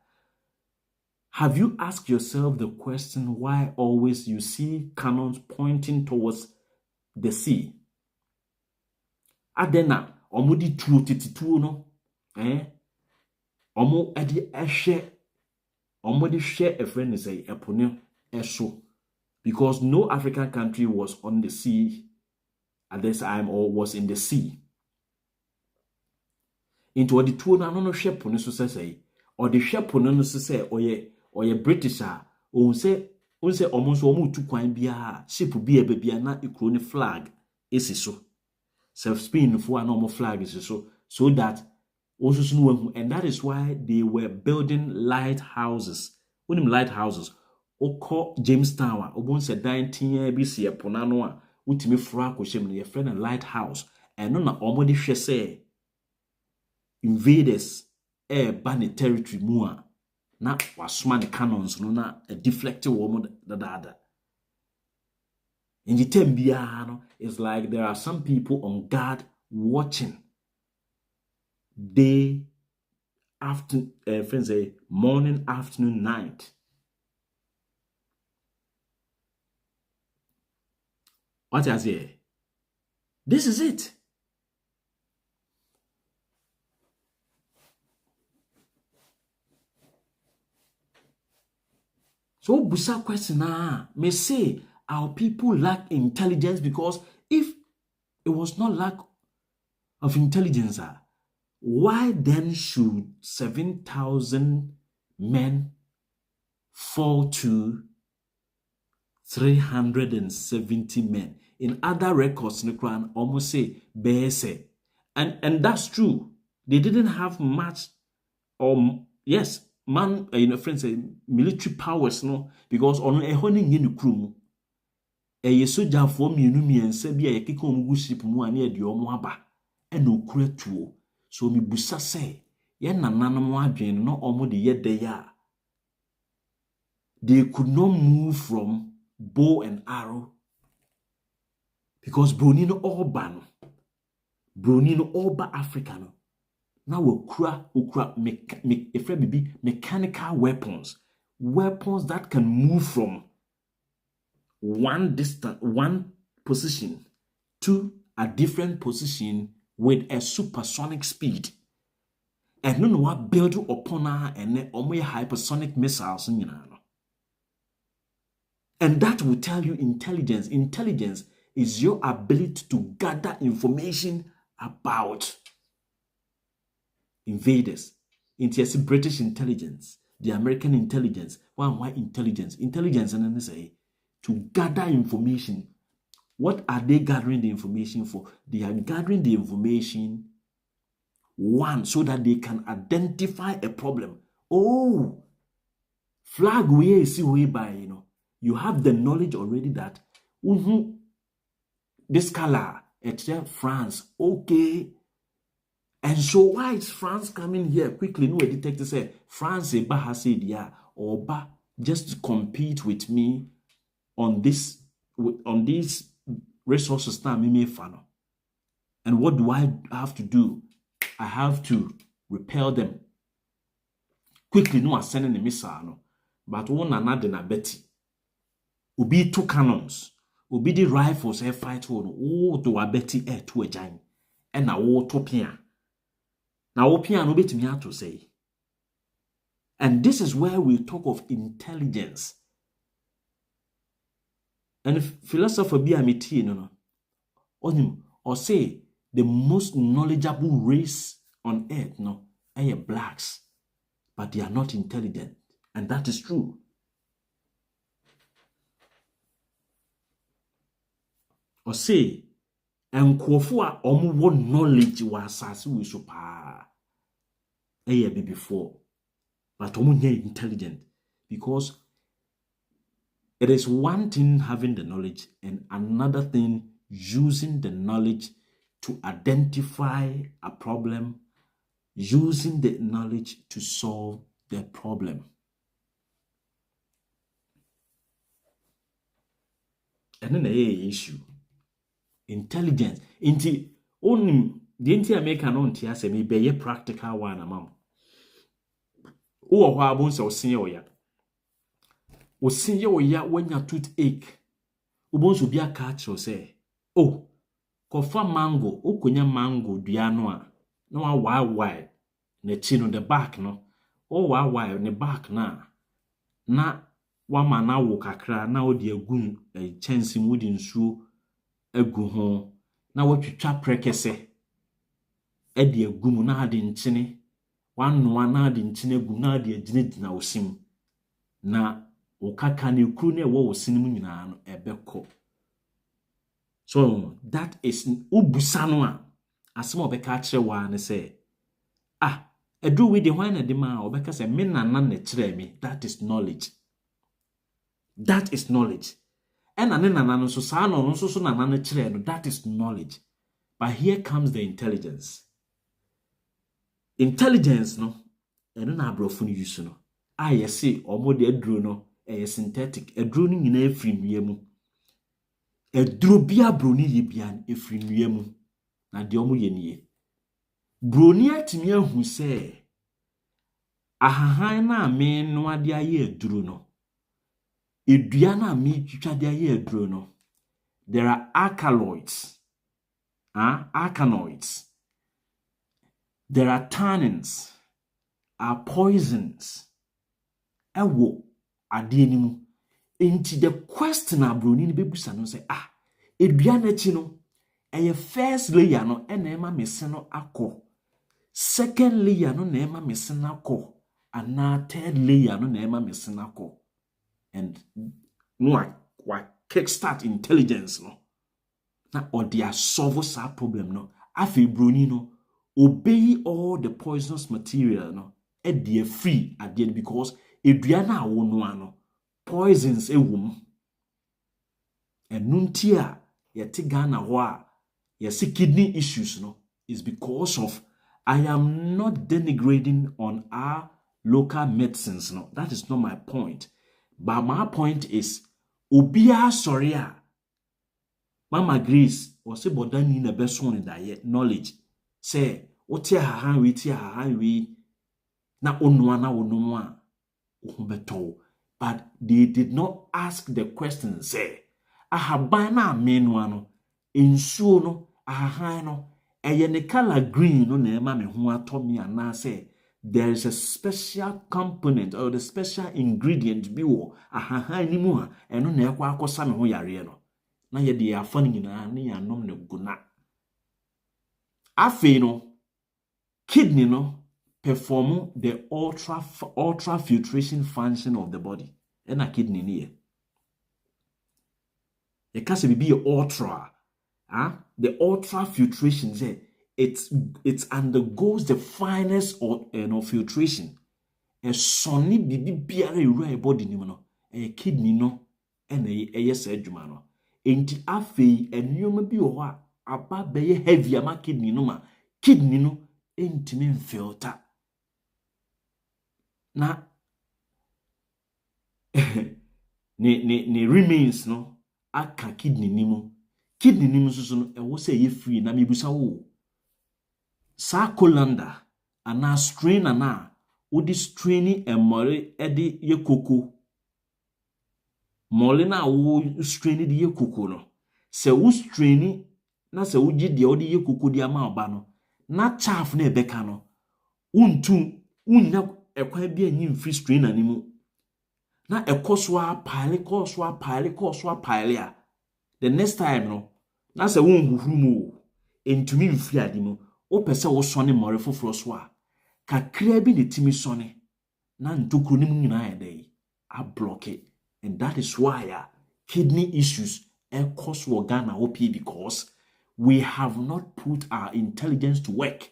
have you asked yourself the question why always you see cannons pointing towards the sea? Adena, omudi tuo titituo no, omo edi ehwe, omodi share a friend is a eponyo esho. Because no African country was on the sea at this time or was in the sea. Into the two no ship on say, or the ship on say, or ye British or say almost almost to quine be a ship be a baby and not a crony flag is so. Self spin for a normal flag is so that also and that is why they were building lighthouses. When lighthouses. Oko Jamestown, obon se 19 BC eponano a utimi fra kwoshem no ye friend a lighthouse eno na omodi hwe se invaders ba ne territory mu a na wasoma ne cannons no na a deflected woman da. In the time bia no, it's like there are some people on guard watching day after friends say morning, afternoon, night. What I say? This is it. So, busa question may say our people lack intelligence because if it was not lack of intelligence, why then should 7,000 men fall to 370 men? In other records, Nikran almost say BSA. And that's true. They didn't have much, yes, man, friends say military powers, no, because on a honing in the crew, a soldier for me, and Sabia, a kick on ship, one near the Omwaba, and no crew. So mi busa say, yen na nanamwa dwen no omo de ye de ya. They could not move from bow and arrow because Bronino Oba Africa no. Now ukra mechanical weapons that can move from one position to a different position with a supersonic speed. And no what build upon her and hypersonic missiles. And that will tell you intelligence. Intelligence is your ability to gather information about invaders. It's British intelligence, the American intelligence, why intelligence? Intelligence and then say to gather information. What are they gathering the information for? They are gathering the information, one, so that they can identify a problem. Oh, flag way see way by, you have the knowledge already that this color, it's France, okay. And so why is France coming here quickly? No, a detective say France has said yeah, or just to compete with me on these resources now me fan. And what do I have to do? I have to repel them quickly. No, I sending a missile no, but one another na Betty. Ubi 2 cannons, ubi the rifles fight one. Oh, to a Betty to a giant, and a topia. Now, opian bit me to say. And this is where we talk of intelligence. And philosopher be a meeting, or say the most knowledgeable race on earth, are blacks, but they are not intelligent. And that is true. Or say, and kwofua omu knowledge was as we so pa. Before, but omu intelligent Because it is one thing having the knowledge and another thing using the knowledge to identify a problem, using the knowledge to solve the problem. And then the issue. Intelligence. Inti onim the inti America no ntia se me be practical one amam. Wo ho abun se osin ye oya. Osin ye oya wanya toothache. Ubon so bia ka cho se. Oh, kofa mango, okonya mango dua no a na wa why na chi no the back no. Oh why ne back na wama na wo kakra na odi agun chance mu di nsuo agu ho na watwitwa prekese edi agum na ade nkyene wanoa na ade nkyene agu na ade agyinegyina osim na okaka ne kru na ewo osim nyina no ebekọ. So that is ubusa no a asem obeka kire wa ne say edu we de hwan na de ma obeka say me nana na kire me. That is knowledge. That is knowledge. And nana so sa no so nana na kire no. That is knowledge. But here comes the intelligence. Intelligence no eno na abrofo no use no. Yesi omo de aduro no synthetic. Aduro no nyina efiri nua mu. Aduro bia broni ye bia efiri nua mu. Na de omo ye nie. Broni atimi ahu se ahahan na ame no ade aye aduro no. Edua na ame twitwa de aye aduro no. There are alkaloids. Alkaloids. There are tannins. Are poisons. Ewo ade animu. Into the question abroni ni bebusa no say edua na chi no eye first layer no na ema mese no akọ. Second layer no na ema mese na akọ. And third layer no na ema mese na akọ. And no kickstart intelligence no. Na or they solve sa problem no. Afi broni no obey all the poisonous material no. They free at the end because edua na wo no ano poisons ewum. Enuntia yeti Ghana ho a yesi kidney issues no is because of I am not denigrating on our local medicines no. That is not my point. But my point is obia sorry a Mama Grace was say bodani na beso ni daye knowledge say otia hahan we tia hahan we na onwa na onwa beto. But they did not ask the question say ahaban na amenwa no ensuo no ahahan no eye ne color green no na ema me ho atomi ana say there is a special component or the special ingredient bi wo ahahan ni mu a eno na ekwa akosa me ho yare no na ye de afa ni nyina na ya nom ne guna afi no kidney no perform the ultra filtration function of the body. And a kidney near. It can't be ultra. The ultra filtration there. It undergoes the finest filtration. A sonny bibi a body no. A kidney no and a yes edumano. Enti afe and you be or about be heavy ama kidney no ma. Kidney no enti filter. Na ne remains no aka kidney nimu so no e wo say ye free na mebusa wo sa colander ana strain ana wo di strain emore e di ye koko mole na wo strain di ye koko no se wo strain na se wo gi di o di ye koko di ama oba no na chaff na ebeka no untu unya ekwan bi anyi free strain animu na ekoswa pile a the next time no na se won huhuru mu entumi mfiri ade mu o pese wo sone more foforo so a kakra bi ne timi sone na ntokro nim nyina ya dai a block it. And that is why kidney issues cause Ghana OP because we have not put our intelligence to work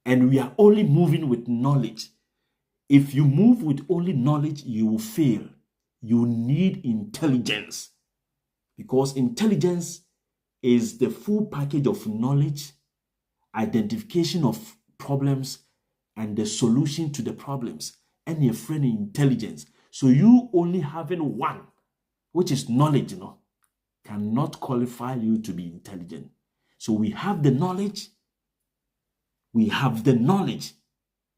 and we are only moving with knowledge. If you move with only knowledge, you will fail. You need intelligence, because intelligence is the full package of knowledge, identification of problems, and the solution to the problems, and your friend intelligence. So you only having one, which is knowledge, cannot qualify you to be intelligent. So we have the knowledge. We have the knowledge.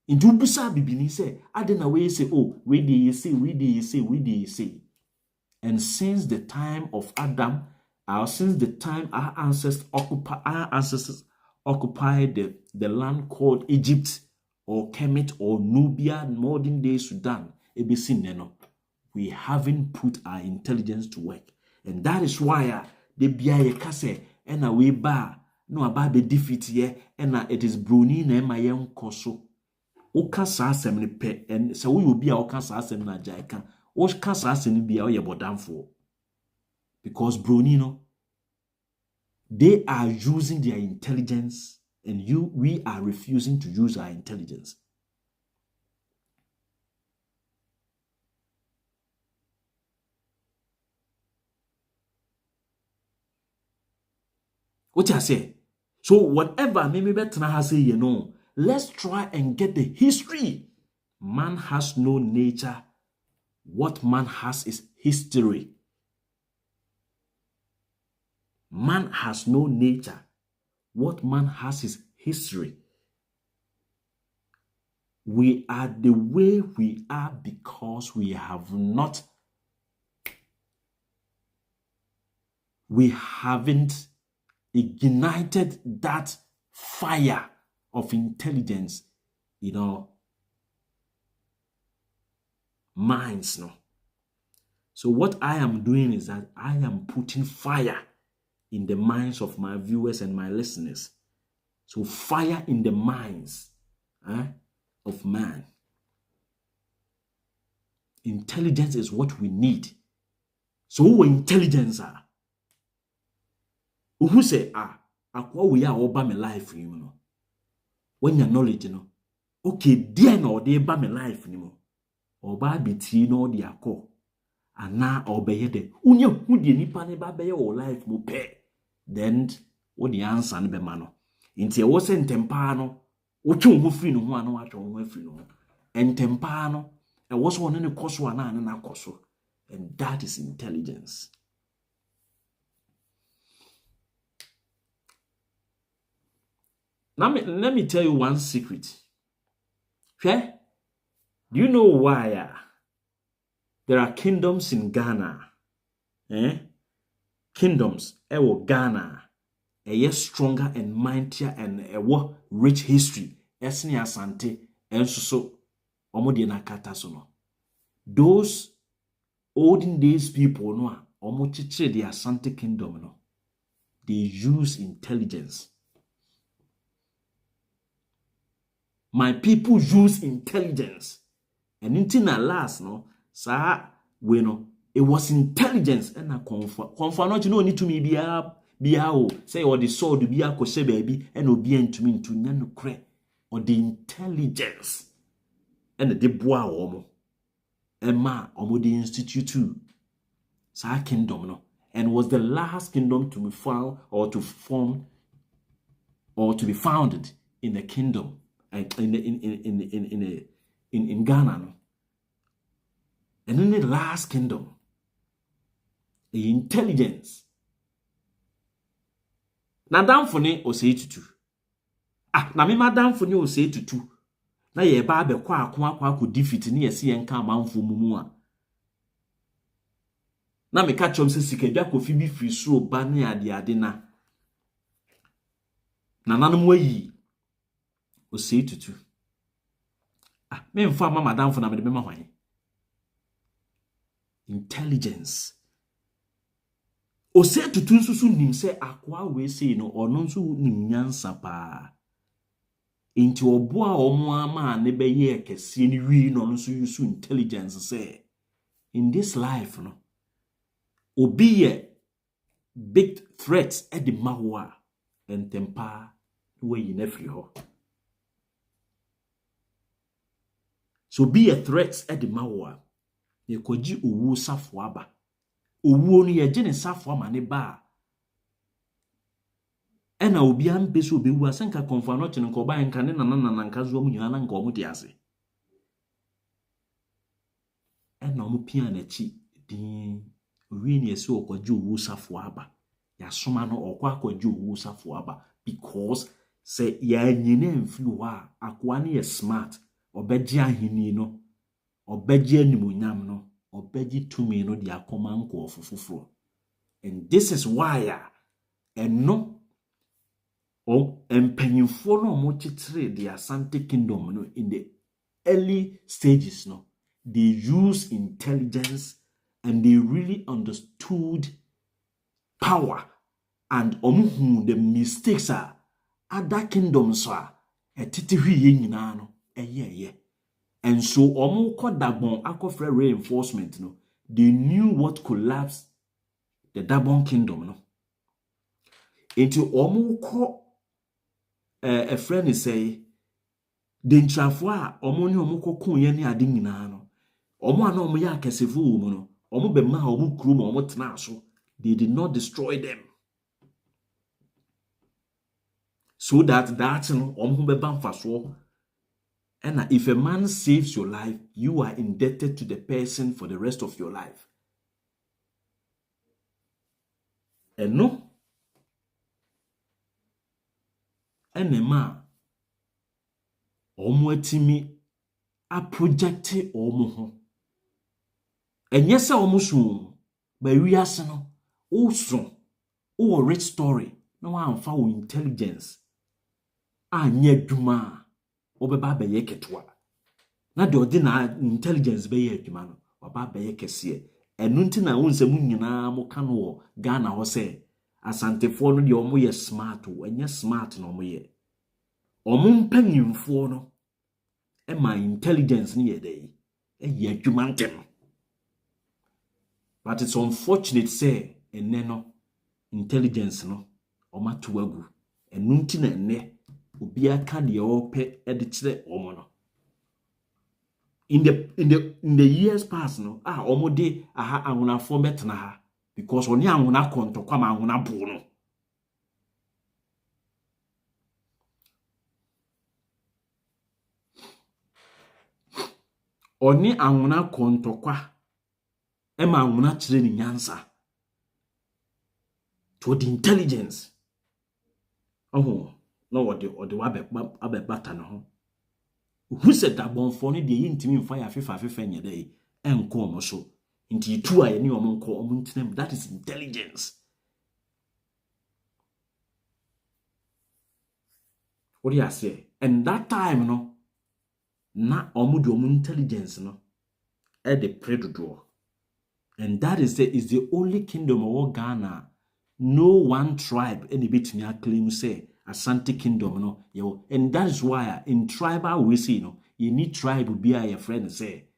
Into busa bibini say, adena we say, oh, we dey say. And since the time of Adam, since the time our ancestors occupied the land called Egypt or Kemet or Nubia, modern day Sudan, we haven't put our intelligence to work. And that is why the biya kase and we ba no about the defeat here and it is bruni na mayen koso. Oka sa asem ni pe and so we will be our cancer asem na jaika. Oka sa asem ni be our yebodamfo. Because Brunino, they are using their intelligence and we are refusing to use our intelligence. What I say? So whatever maybe better has say, let's try and get the history. Man has no nature. What man has is history. Man has no nature. What man has is history. We are the way we are because we haven't ignited that fire of intelligence in our minds. No. So what I am doing is that I am putting fire in the minds of my viewers and my listeners. So fire in the minds of man. Intelligence is what we need. So who intelligence are? Who say akwa we are over my life, when your knowledge, okay, dear no, they ba my life, Oba biti no di ako. Ana obeye de. Unye hudi nipa ne ba beye o life mo pe. Then what the answer ne be mano. Inti e wo se ntempa no, wo twe wo free no ho ana wa twe wo free no. Ntempa no, e wo so ne koso ana na koso. And that is intelligence. Now let me tell you one secret. Okay? Do you know why there are kingdoms in Ghana? Kingdoms, Ghana, stronger and mightier and rich history. Esni asante, so omodi nakata sono. Those olden days people no omochiche the Asante kingdom no. They use intelligence. My people use intelligence. And until last, no, sir, we know it was intelligence and a comfort. Comfort not need to me be say or the sword be a koshe baby and obedient to me to nano cre or the intelligence and the bois omo Emma omo the institute too. Sir kingdom no and was the last kingdom to be found or to form or to be founded in the kingdom in Ghana no. And in the last kingdom, the intelligence. Na damfone o say tutu. Na me madamfone o say tutu. Na ye ba be kwa akwa defeat ni yesi yenka amanfo mumu a. Na me ka chom se sikadwa kofi bi free suro ba ne ade na. Na nanom wayi o say tutu. Me mfa ma madamfo na me de me ma hwan. Intelligence. O say tutu nsusu nim se akwa we say no ono nso nim nyansa pa. Inti obo a omo ama ne be ye kese ni wi no nso use intelligence say in this life no obi ye big threats at the mawa and tempa we in every ho. So be a threat at the mawa. Ye koji uwu safwaba. Uwu ni ye jene safwa mane ba. Ena obi ampe so be wu asenka Confronting nko ba enka ne na nka zo mu nyana nka omu de ase. Ena omu pia na chi din wi ni ese okoji uwu safwaba. Ya soma no okwa akoji uwu safwaba because se ya nyine mfiri wa akwa ne smart obeji ahini no obeji animunyam no obeji tumi no de akoma nko ofufufuro. And this is why eno empanyimfo no mo chitre the Asante Kingdom no in the early stages no they use intelligence and they really understood power and the mistakes are other kingdoms are etiti hwiye nyina no eye. And so called Dabon akofre reinforcement no they knew what collapsed the Dabon kingdom no into call a friend is say the ntrafo a ni kokun ye ni ade nyina no ana ya akesefo mu no be ma kru tena so they did not destroy them so that no be ban faso. And if a man saves your life, you are indebted to the person for the rest of your life. And no. And a man, etimi a projecte omo. And yes, soon, but we are no, also, a rich story, no one found intelligence. Nye duma. Obeba beye ketwa na de ordinary intelligence beye adwuma no oba beye kese enu nti na wonsem nyina mo ka no Ghana ho se asantefo no de omo ye smart o enye smart no omo ye omo mpanyimfo no e ma intelligence ni ye dey ye adwuma ntem. But it's unfortunate say enne no intelligence no oma to agu enu nti na enne obi aka de ope edikire omo no in the years past no omo de aha anwuna fo betena ha because oni anwuna kontokwa ma anwuna bu no oni anwuna kontokwa e ma anwuna kire ni nyansa to the intelligence no ode wabe bata no ho who said that bonfo no de yintimi mfa ya fefa nye dey enko omo so nti itu aye ni omo nko omo ntinem. That is intelligence. What do you say? And that time no na omo de omo intelligence no e de predodo. And that is the only kingdom of Ghana. No one tribe any bit me claim say Asante Kingdom no yo. And that is why in tribal we see no you need tribe be a your friend say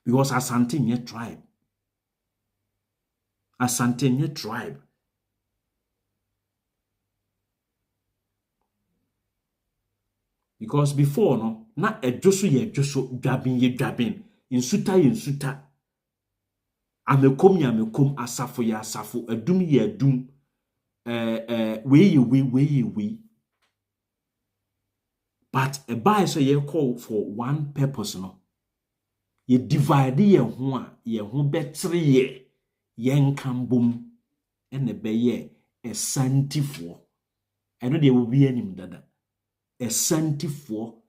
because Asante nye tribe. Asante nye tribe. Because before no na ejoso ye ejoso dwabin insuta amekom asafo ya asafo adum ye adum we but a buy so ye call for one purpose no ye divide ye ho betre ye nkambom ene be ye esantifo eno de wo bi anim dada esantifo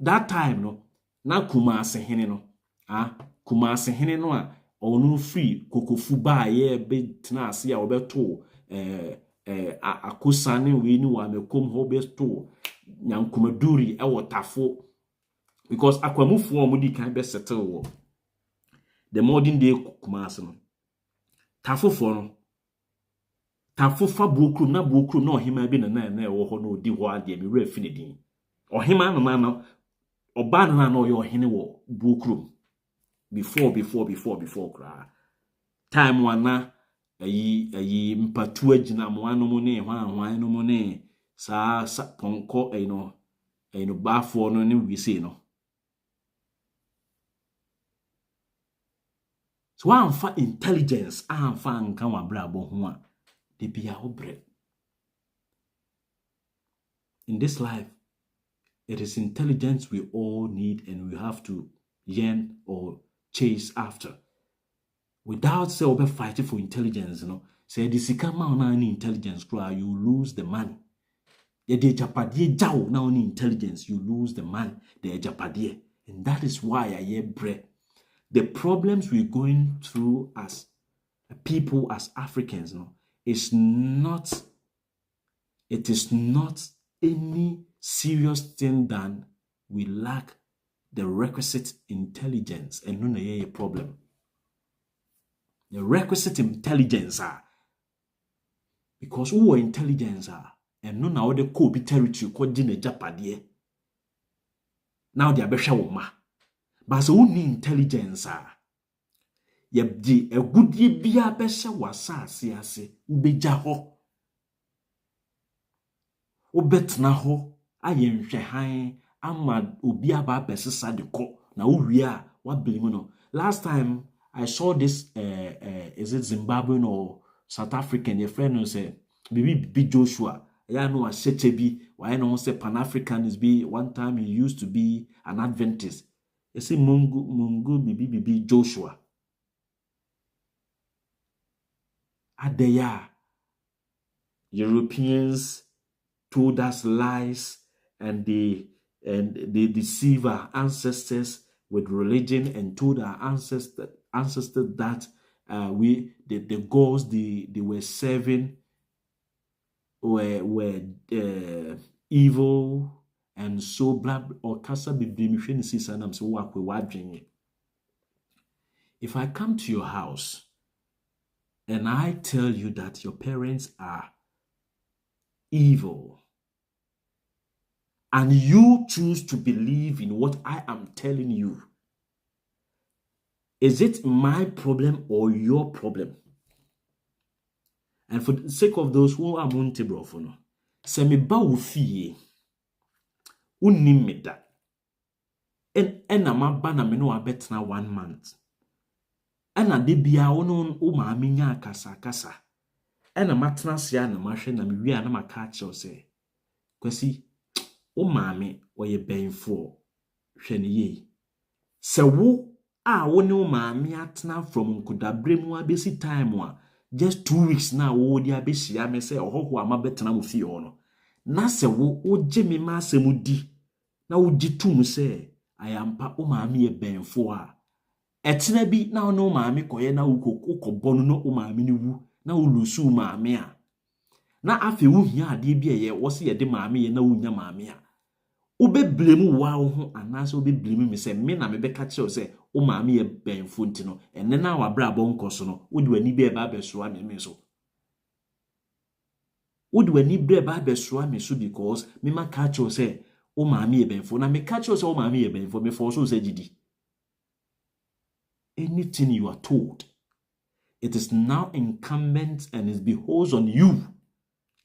that time no na Kumase hene no Kumase hene no a onu free kokofu ba ye be tena ase a obeto akosane we ni wa mekom ho beto nyankomaduri e wotafo because akwamufu omudi kan be settle wo the modern day Kumase no tafofo no tafofa brokrum na ohima bi na ewo ho no odi ho ade mi refi ne din ohima na oba na oyo ohene wo brokrum before kra time wana ayi mpatu agina mo anom ne hwan no mo ne sa ponko bafo no ne we say no. So I'm for intelligence, I'm for nka wa brabo ho a de bia obre. In this life, it is intelligence we all need and we have to yearn or chase after. Without say over fighting for intelligence, say this come na any intelligence, you lose the money. The japadie jaw na only intelligence, you lose the money, the japadie. And that is why I hear bread. The problems we're going through as people, as Africans, it is not any serious thing than we lack the requisite intelligence and no a problem. The requisite intelligence because who intelligence and no now the ko bi territory ko di na japade. Now they abehwa wo ma. But so who intelligence ye di agudie bia behye wasase ase ubeja ho. Obetna ho aye nhwehan ama obi aba besesa de ko na uwie a wabelimu no. Last time I saw this is it Zimbabwean or South African, your friend who say Bibi Joshua. Yeah, no, a Shechebi. Why no say Pan-Africanist be one time he used to be an Adventist. You see Mungu Bibi Joshua. Adeya. Europeans told us lies and they deceive our ancestors with religion and told our ancestors that the gods they were serving were evil and so blah or kasa if I come to your house and I tell you that your parents are evil and you choose to believe in what I am telling you, is it my problem or your problem? And for the sake of those who are Montebro for no, se me ba wo fie, unim me da. En na maba na me no abetna 1 month. En na de bia ono o ma nya kasa. En na matna sia na mahwe na me wi a na maka che se. Kwasi o ma me oye benfo hwe ne ye. Se wo a wo ne o ma me atna from nkudabremu abesi time a just 2 weeks now wo di abehia me say ohoko amabetena mo fie ho no na se wo oje me ma asemudi na wo gitum say ayampa o ma me e benfo a etena bi na no ma me koye na ukokobonu no o ma me ni wu na wo lusu ma me a na afi wo hia ade bi eye wo se ye de ma me ye na wo nya ma me a obeblemu wa wo ho anase obeblemu me se me na me beka kire se o ma me ye benfo ntino enne na wa bra bonkoso no wo de wani bi e ba besoa me so wo de wani bi e ba besoa me so because me ma ka kire se o ma me ye benfo na me ka kire se o ma me ye benfo me for so se gidi. Anything you are told, it is now incumbent and it behoves on you.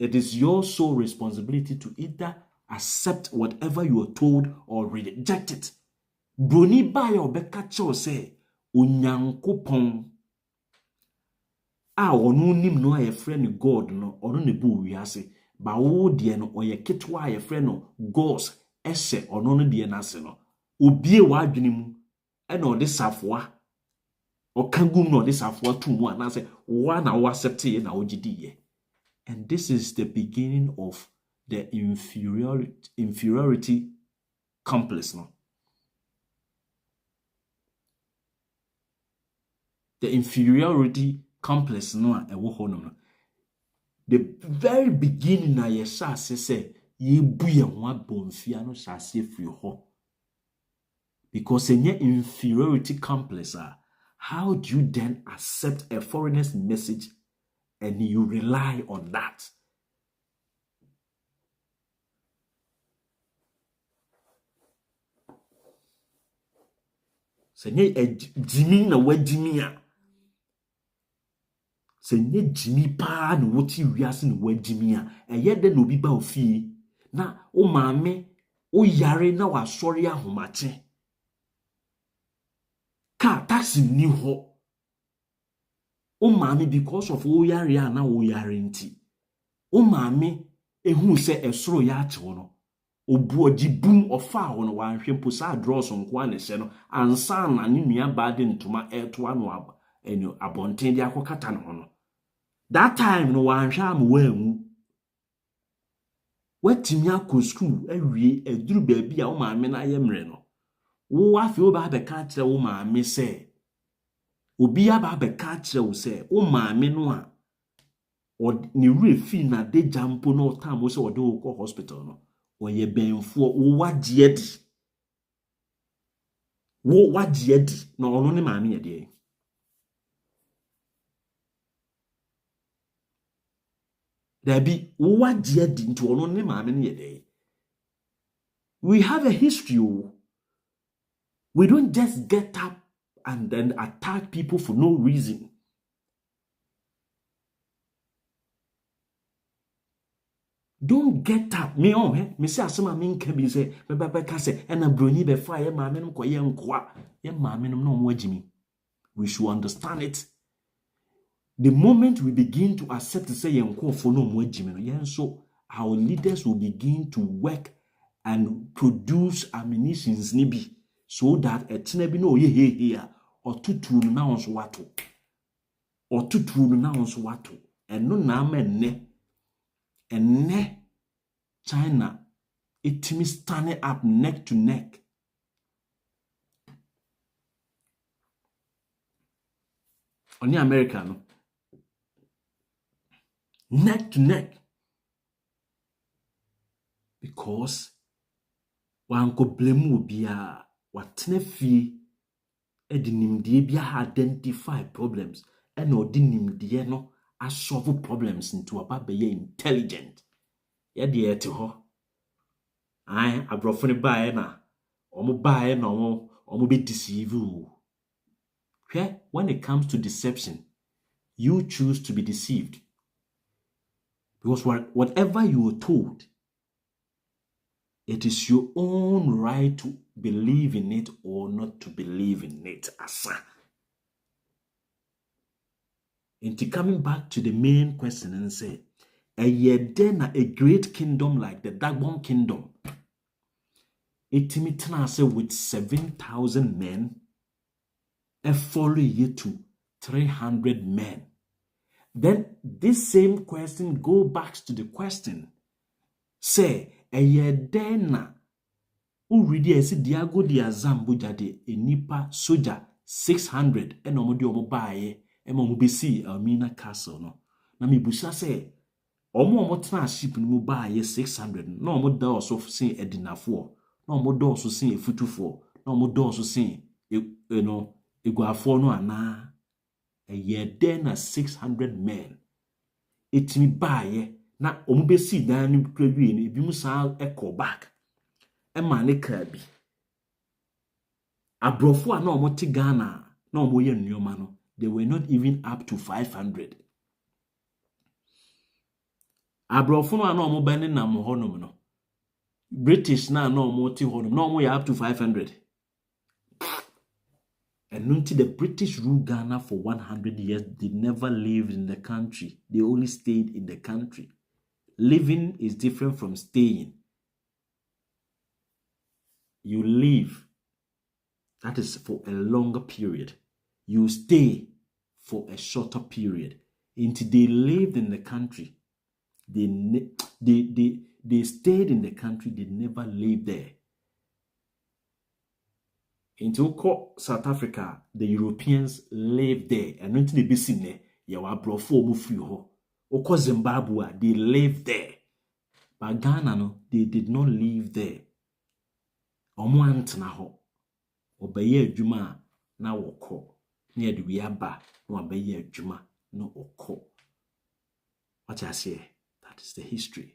It is your sole responsibility to either accept whatever you are told or reject it. Broni ba ya obeka cho se onyankopon a onu nim no aye friend God no onu ne bu wiase ba wo de no oye ketwa aye friend no gods ese onu no de na se no obie wa adwene mu e na ode safoa o kangum no ode safoa tu mu anase wa na wo accept ye na wo gidi ye. And this is the beginning of the inferiority complex no. The inferiority complex no a ewo ho no. The very beginning na ye sha say ye bu ye ho abonfia no sha se free ho. Because in your inferiority complex how do you then accept a foreigner's message and you rely on that? Senye Jimmy na wa Jimmy a se nye Jimmy pa no woti wiase no wa Jimmy a eye de no bi ba ofie na o maame o yare na wa sori ahomache ka taxi ni ho o maame because of o yare a na o yare nti o maame ehu se esoro ya achewo no obu ogibum ofa ho no wa nhwe sa draws nko a ne se no ansa na ne nua ba de ntoma eto ano abonten de akokata no ho no that time no wa nhwe am wa anwu watimi akọ school awie aduru baabi a wo maame na ayemre no wo afi wo ba beka kire wo maame se obi aba beka kire wo se wo maame no a ni refi na de jampo no time wo se wo de wo kọ hospital no oye benfo wo wagye adi na ono ne maame ye de Dabi wo wagye adi nti ono ne maame ne ye de. We have a history. We don't just get up and then attack people for no reason. Don't get up. Me say asema me nka bi say be ka say na broni be fa ye maame no koye nkoa. Ye maame no mo agimi. We should understand it. The moment we begin to accept to say ye nko for no mo agimi no yen so our leaders will begin to work and produce ammunitions nibi so that etena bi no ye here otutu no na onso wato. Otutu no na onso wato. Eno na ama enne China itimi standing up neck to neck. Oni America no. Neck to neck. Because wanko blame obia watene fie edi nimdie bia identify problems and odi nimdie no a solve problems into aba be intelligent. Ya de ete ho. Ai abrofo ne bae na omo bae na omo be deceive you. When it comes to deception, you choose to be deceived. Because whatever you are told, it is your own right to believe in it or not to believe in it. Asa. And coming back to the main question and say, a great kingdom like the Dagbon kingdom, it with 7,000 men, a follow you to 300 men. Then this same question go back to the question. Say, a yedena uridi esi diago dia zambu jade enipa soja 600 ena omodi omo baaye ema omo besi Almina Castle no. Na mi busa say omo tena ship no mu baaye 600 na omo da oso sin edinafo na omo da oso sin efutufo na omo da oso sin eguafo no ana. A yedena 600 men. Etimi baaye na omo besi dan ni krawie ni ebi musa echo back. Ema ne ka bi. Abrofo a na omo te Ghana na omo ye nneoma no, they were not even up to 500. Abrofo no na omo bane na mo honom no. British na omo te honom na omo ya up to 500. And until the British ruled Ghana for 100 years, they never lived in the country. They only stayed in the country. Living is different from staying. You live, that is for a longer period. You stay for a shorter period. Until they lived in the country, they stayed in the country, they never lived there. Into South Africa, the Europeans lived there. And until they be seen there, you were brought for free ho. Oko Zimbabwe, they lived there. But Ghana, no, they did not live there. Omo antena ho. Obeye adwuma na woko. Na yede wi aba na obeye adwuma na oko. What I say, that is the history.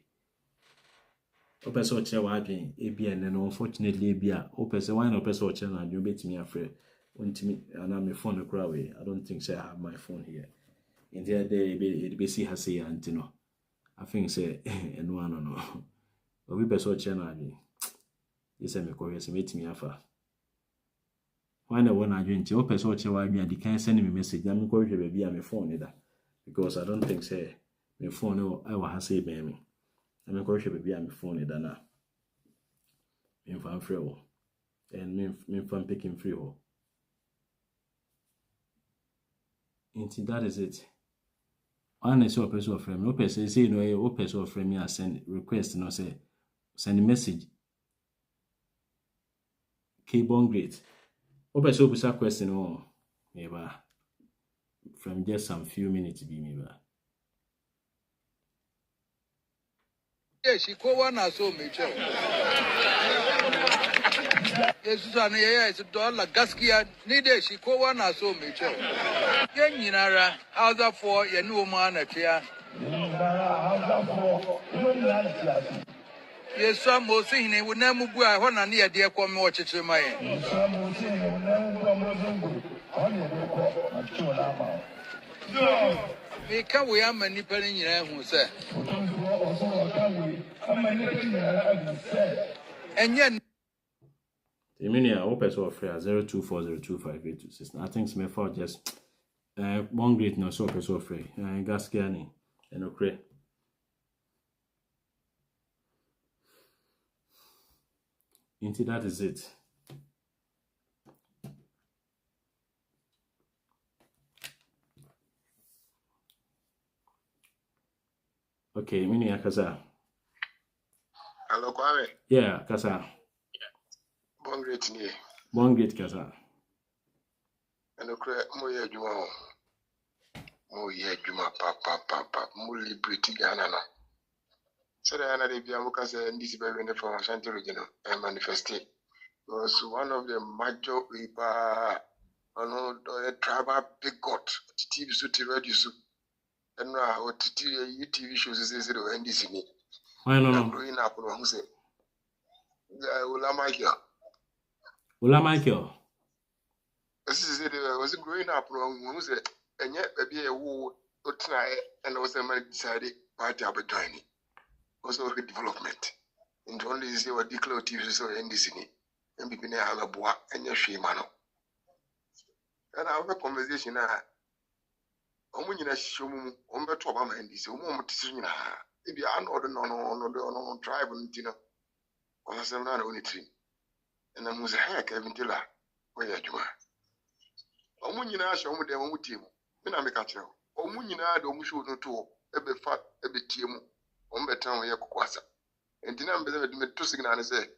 Opese oche wa adwen ebia ne no unfortunately ebia opese why no opese oche na adwen betimi afre ontimi ana me phone kura we I don't think say I have my phone here. in the day be see her say antino. I think say and one no. But we best watch channel. Yes, I'm curious to meet me after. Why the one I drink your person watch why me and can send me message. I'm going to be on my phone either. Because I don't think say my phone no I will say baby. I'm going to be on my phone either now. Me fan free and me fan picking free ho. Inti that is it. One is your person of frame. No person say no your person of frame me send request no say send message. K-Bone great. Open so bisa question oh maybe from just some few minutes be maybe. Yeah, she called one I saw me too. Yes, Susan, it's $1 gaskia. Neither she called one I saw me too. Yenara, how's for your new man at here? Yes, some more saying it would never go on near dear come watch it to my end. We can we am many penny who said. And yet, The meaning I open so free 0240258269. I think it's my fault just one great no so open so free. Gaskia ni and okay. Into that is it. Okay, meaning Akasa. Hello, Kwame. Yeah, Kasa. Bon great ni. One great Kasa. And okay, Moya Juma. Moya Juma, papa, more liberty Ghana. So the other day, Biamuka said, this is very from Ashanti region and manifested. Was one of the major tribal big god. TV so TV so. And now what TV shows is the NDC. Why no? Growing up on who say, Ula Michael. This is it. Was growing up who said, and yet maybe a war tonight, and was a man decided party up joining. Also a development. And only is your declare TV so NDC. And be have a boa and your shame. And I have a conversation. Omunyina shomu ombeto obama ndisi omu tisinyina ibi an no tribe ntina ona semna na onitri ena muze ha ka eventila oya juma omunyina asho omu de omu timu mina meka kire omunyina de omu shu no to ebe fa ebe tiemu ombetan ye kokwasa entina mbeze be to signal ne se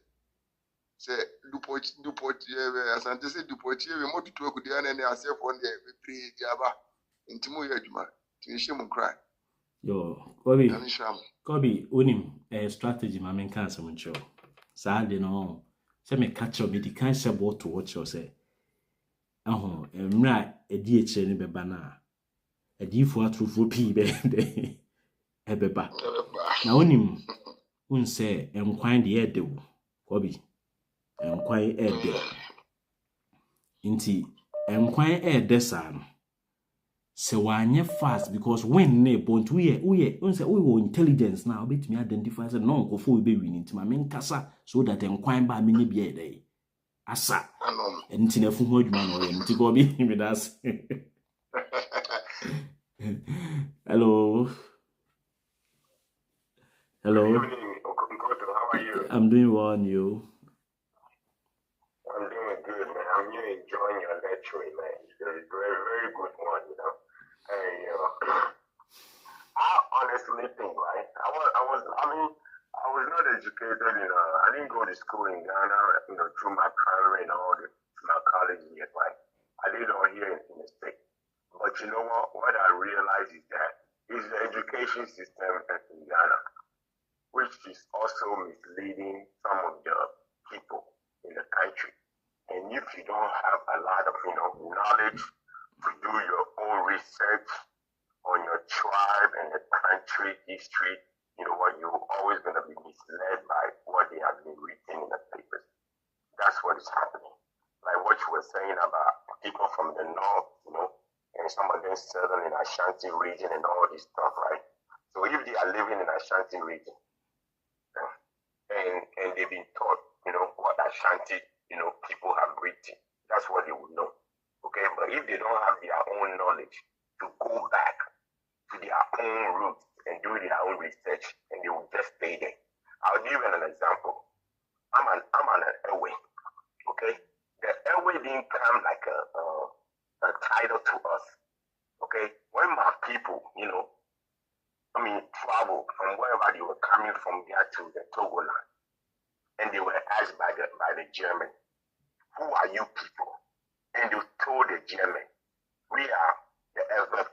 dupot asante se dupot ye mo tutu ku dia ne asefo ne be pri diaba Intimo Yajuma, Tinishim cry. Yo, Kobe, unim a strategy, my main cancer, show. Sadly, no. Say me catch up with the cancer boat to watch or say. Oh, right, a dear cherry bebana. A deep for truthful pea bed. A beba. Now, unim, un say, and quine the air do, Kobe, and quine air do. Inti, and quine air desan. Se wanye fast because when ne point we say we intelligence now bit me identify say no go for be win nti ma men kasa so that enkwan ba me ne bia dey asa enti na fu ho adwuma no enti go be me das hello Good evening, Okoto. How are you? I'm doing well, and you? I'm doing good, man. I'm really enjoying your lecture, man. It's a very, very good one, you know. And I honestly think, right? I was not educated, you know. I didn't go to school in Ghana, you know, through my primary and all my college years, right? I did all here in the States. But you know what? What I realized is that it's the education system in Ghana, which is also misleading some of the people in the country. And if you don't have a lot of, you know, knowledge to do your own research on your tribe and the country history, you know what, you're always going to be misled by what they have been written in the papers. That's what is happening. Like what you were saying about people from the north, you know, and some of them settled in Ashanti region and all this stuff, right? So if they are living in Ashanti region, and they've been taught, what Ashanti, people have written, that's what they would know. Okay, but if they don't have their own knowledge to go back to their own roots and do their own research, and they will just stay there. I'll give you an example. I'm an Ewe, okay? The Ewe didn't come like a title to us, okay? When my people, travel from wherever they were coming from there to the Togoland, and they were asked by the German, who are you people? And they told the German, we are the Ewe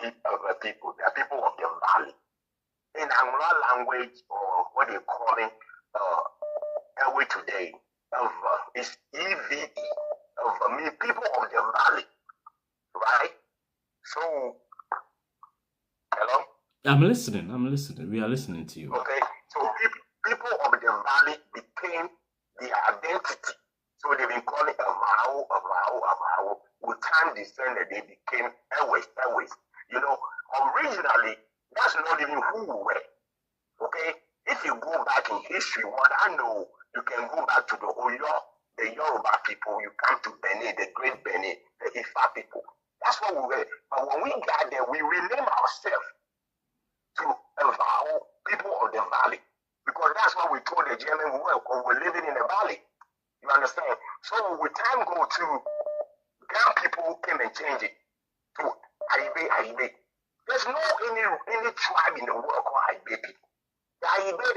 people, the people of the valley. In Anglo language, or what they call it, Ewe today, is EVE, mean people of the valley, right? So, hello? I'm listening. We are listening to you. Okay, so people of the valley became their identity. So they've been calling Avao. With time descended, they became Ewes. Originally, that's not even who we were. Okay, if you go back in history, what I know, you can go back to the Oyo, the Yoruba people, you come to Benin, the Great Benin, the Ifa people. That's what we were. But when we got there, we renamed ourselves to Avao, people of the valley. Because that's what we told the German we were, because we're living in the valley. You understand? So with time go to, Ghana people came and changed it to Aibe. There's no any tribe in the world called Aibe people. The Aibe,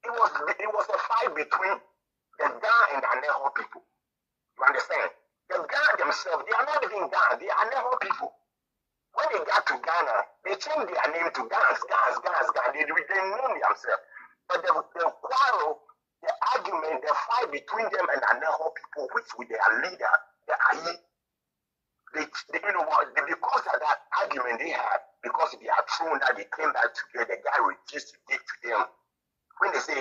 it was a fight between the Ghana and the Aneho people. You understand? The Ghana themselves, they are not even Ghana, they are Aneho people. When they got to Ghana, they changed their name to Gans. They named themselves. But the quarrel, the argument, the fight between them and the Aneho people, which with their leader, the Ayi, because of that argument they had, because of their throne that they came back together, the guy refused to give to them. When they say,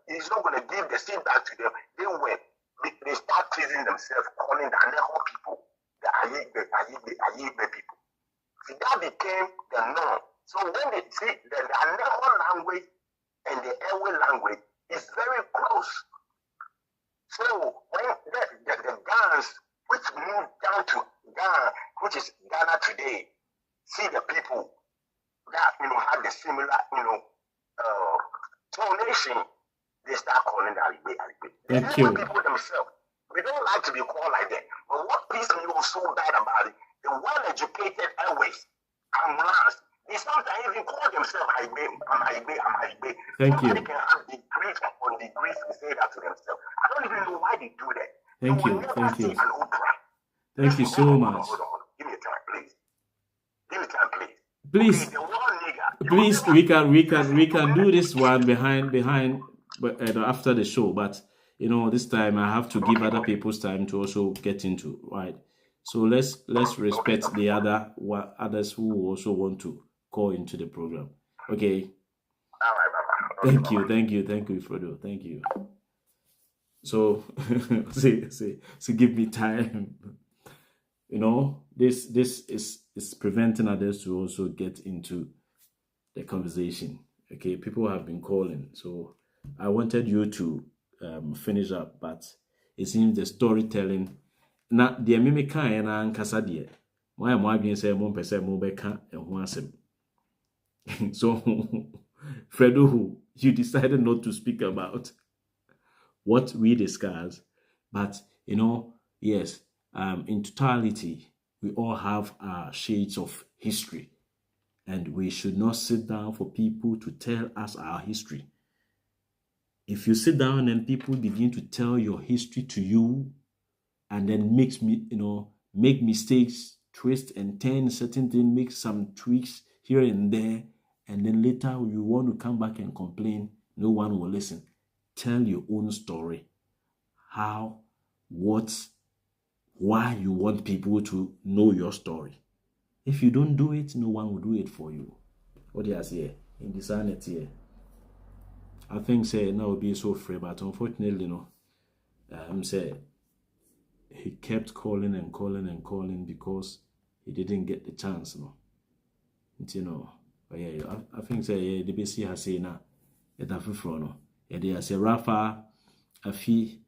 he's not going to give the seed back to them, they start teasing themselves, calling the Aneho people the Ayi people. So that became the norm. So when they see the Aneho language and the Ewe language is very close. So when the Ghans, which moved down to Ghana, which is Ghana today, see the people that have the similar tonation, they start calling the Alibe. Thank you. People themselves, we don't like to be called like that. But what pisses me was so bad about it, the well-educated Airways and Lance, they sometimes even call themselves I'm Aibe. Thank you. Somebody can have degrees upon degrees and say that to themselves. I don't even know why they do that. Thank you. Thank you. Thank you so much. Hold on. Give me time, please. Please, Okay, the one nigga. please, we can do this one behind, but after the show. But this time I have to give other people's time to also get into, right. So let's respect the others who also want to call into the program. Okay. All right, Baba. Thank you, Frodo. Thank you. So, so give me time. This is preventing others to also get into the conversation. Okay, people have been calling, so I wanted you to finish up, but it seems the storytelling. Na the mimika na nkasa de. Why am I being say mo pese mo beka ehun asem. So, Fredo, you decided not to speak about what we discussed, but yes, in totality, we all have shades of history, and we should not sit down for people to tell us our history. If you sit down and people begin to tell your history to you, and then make mistakes, twist and turn certain things, make some tweaks here and there, and then later you want to come back and complain, no one will listen. Tell your own story. How, what, why you want people to know your story. If you don't do it, no one will do it for you. What do you say? In this sanity, I think say now will be so free, but unfortunately, say he kept calling and calling and calling because he didn't get the chance, no. You know, but yeah, I think say the BC has say na it a free no. Yeah, they say Rafa, a fee.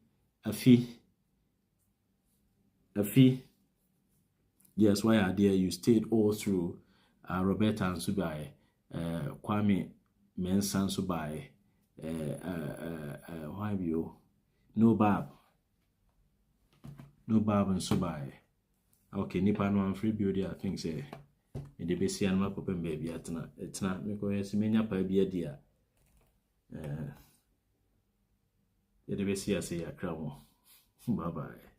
Yes, why are there? You stayed all through. Roberta and Subai, Kwame Mensah and Subai, why have you? No Bab and Subai. Okay, Nipa no free beauty. I think say in the base and my papa baby at it's not because many up a dear. The base say a crown. Bye bye.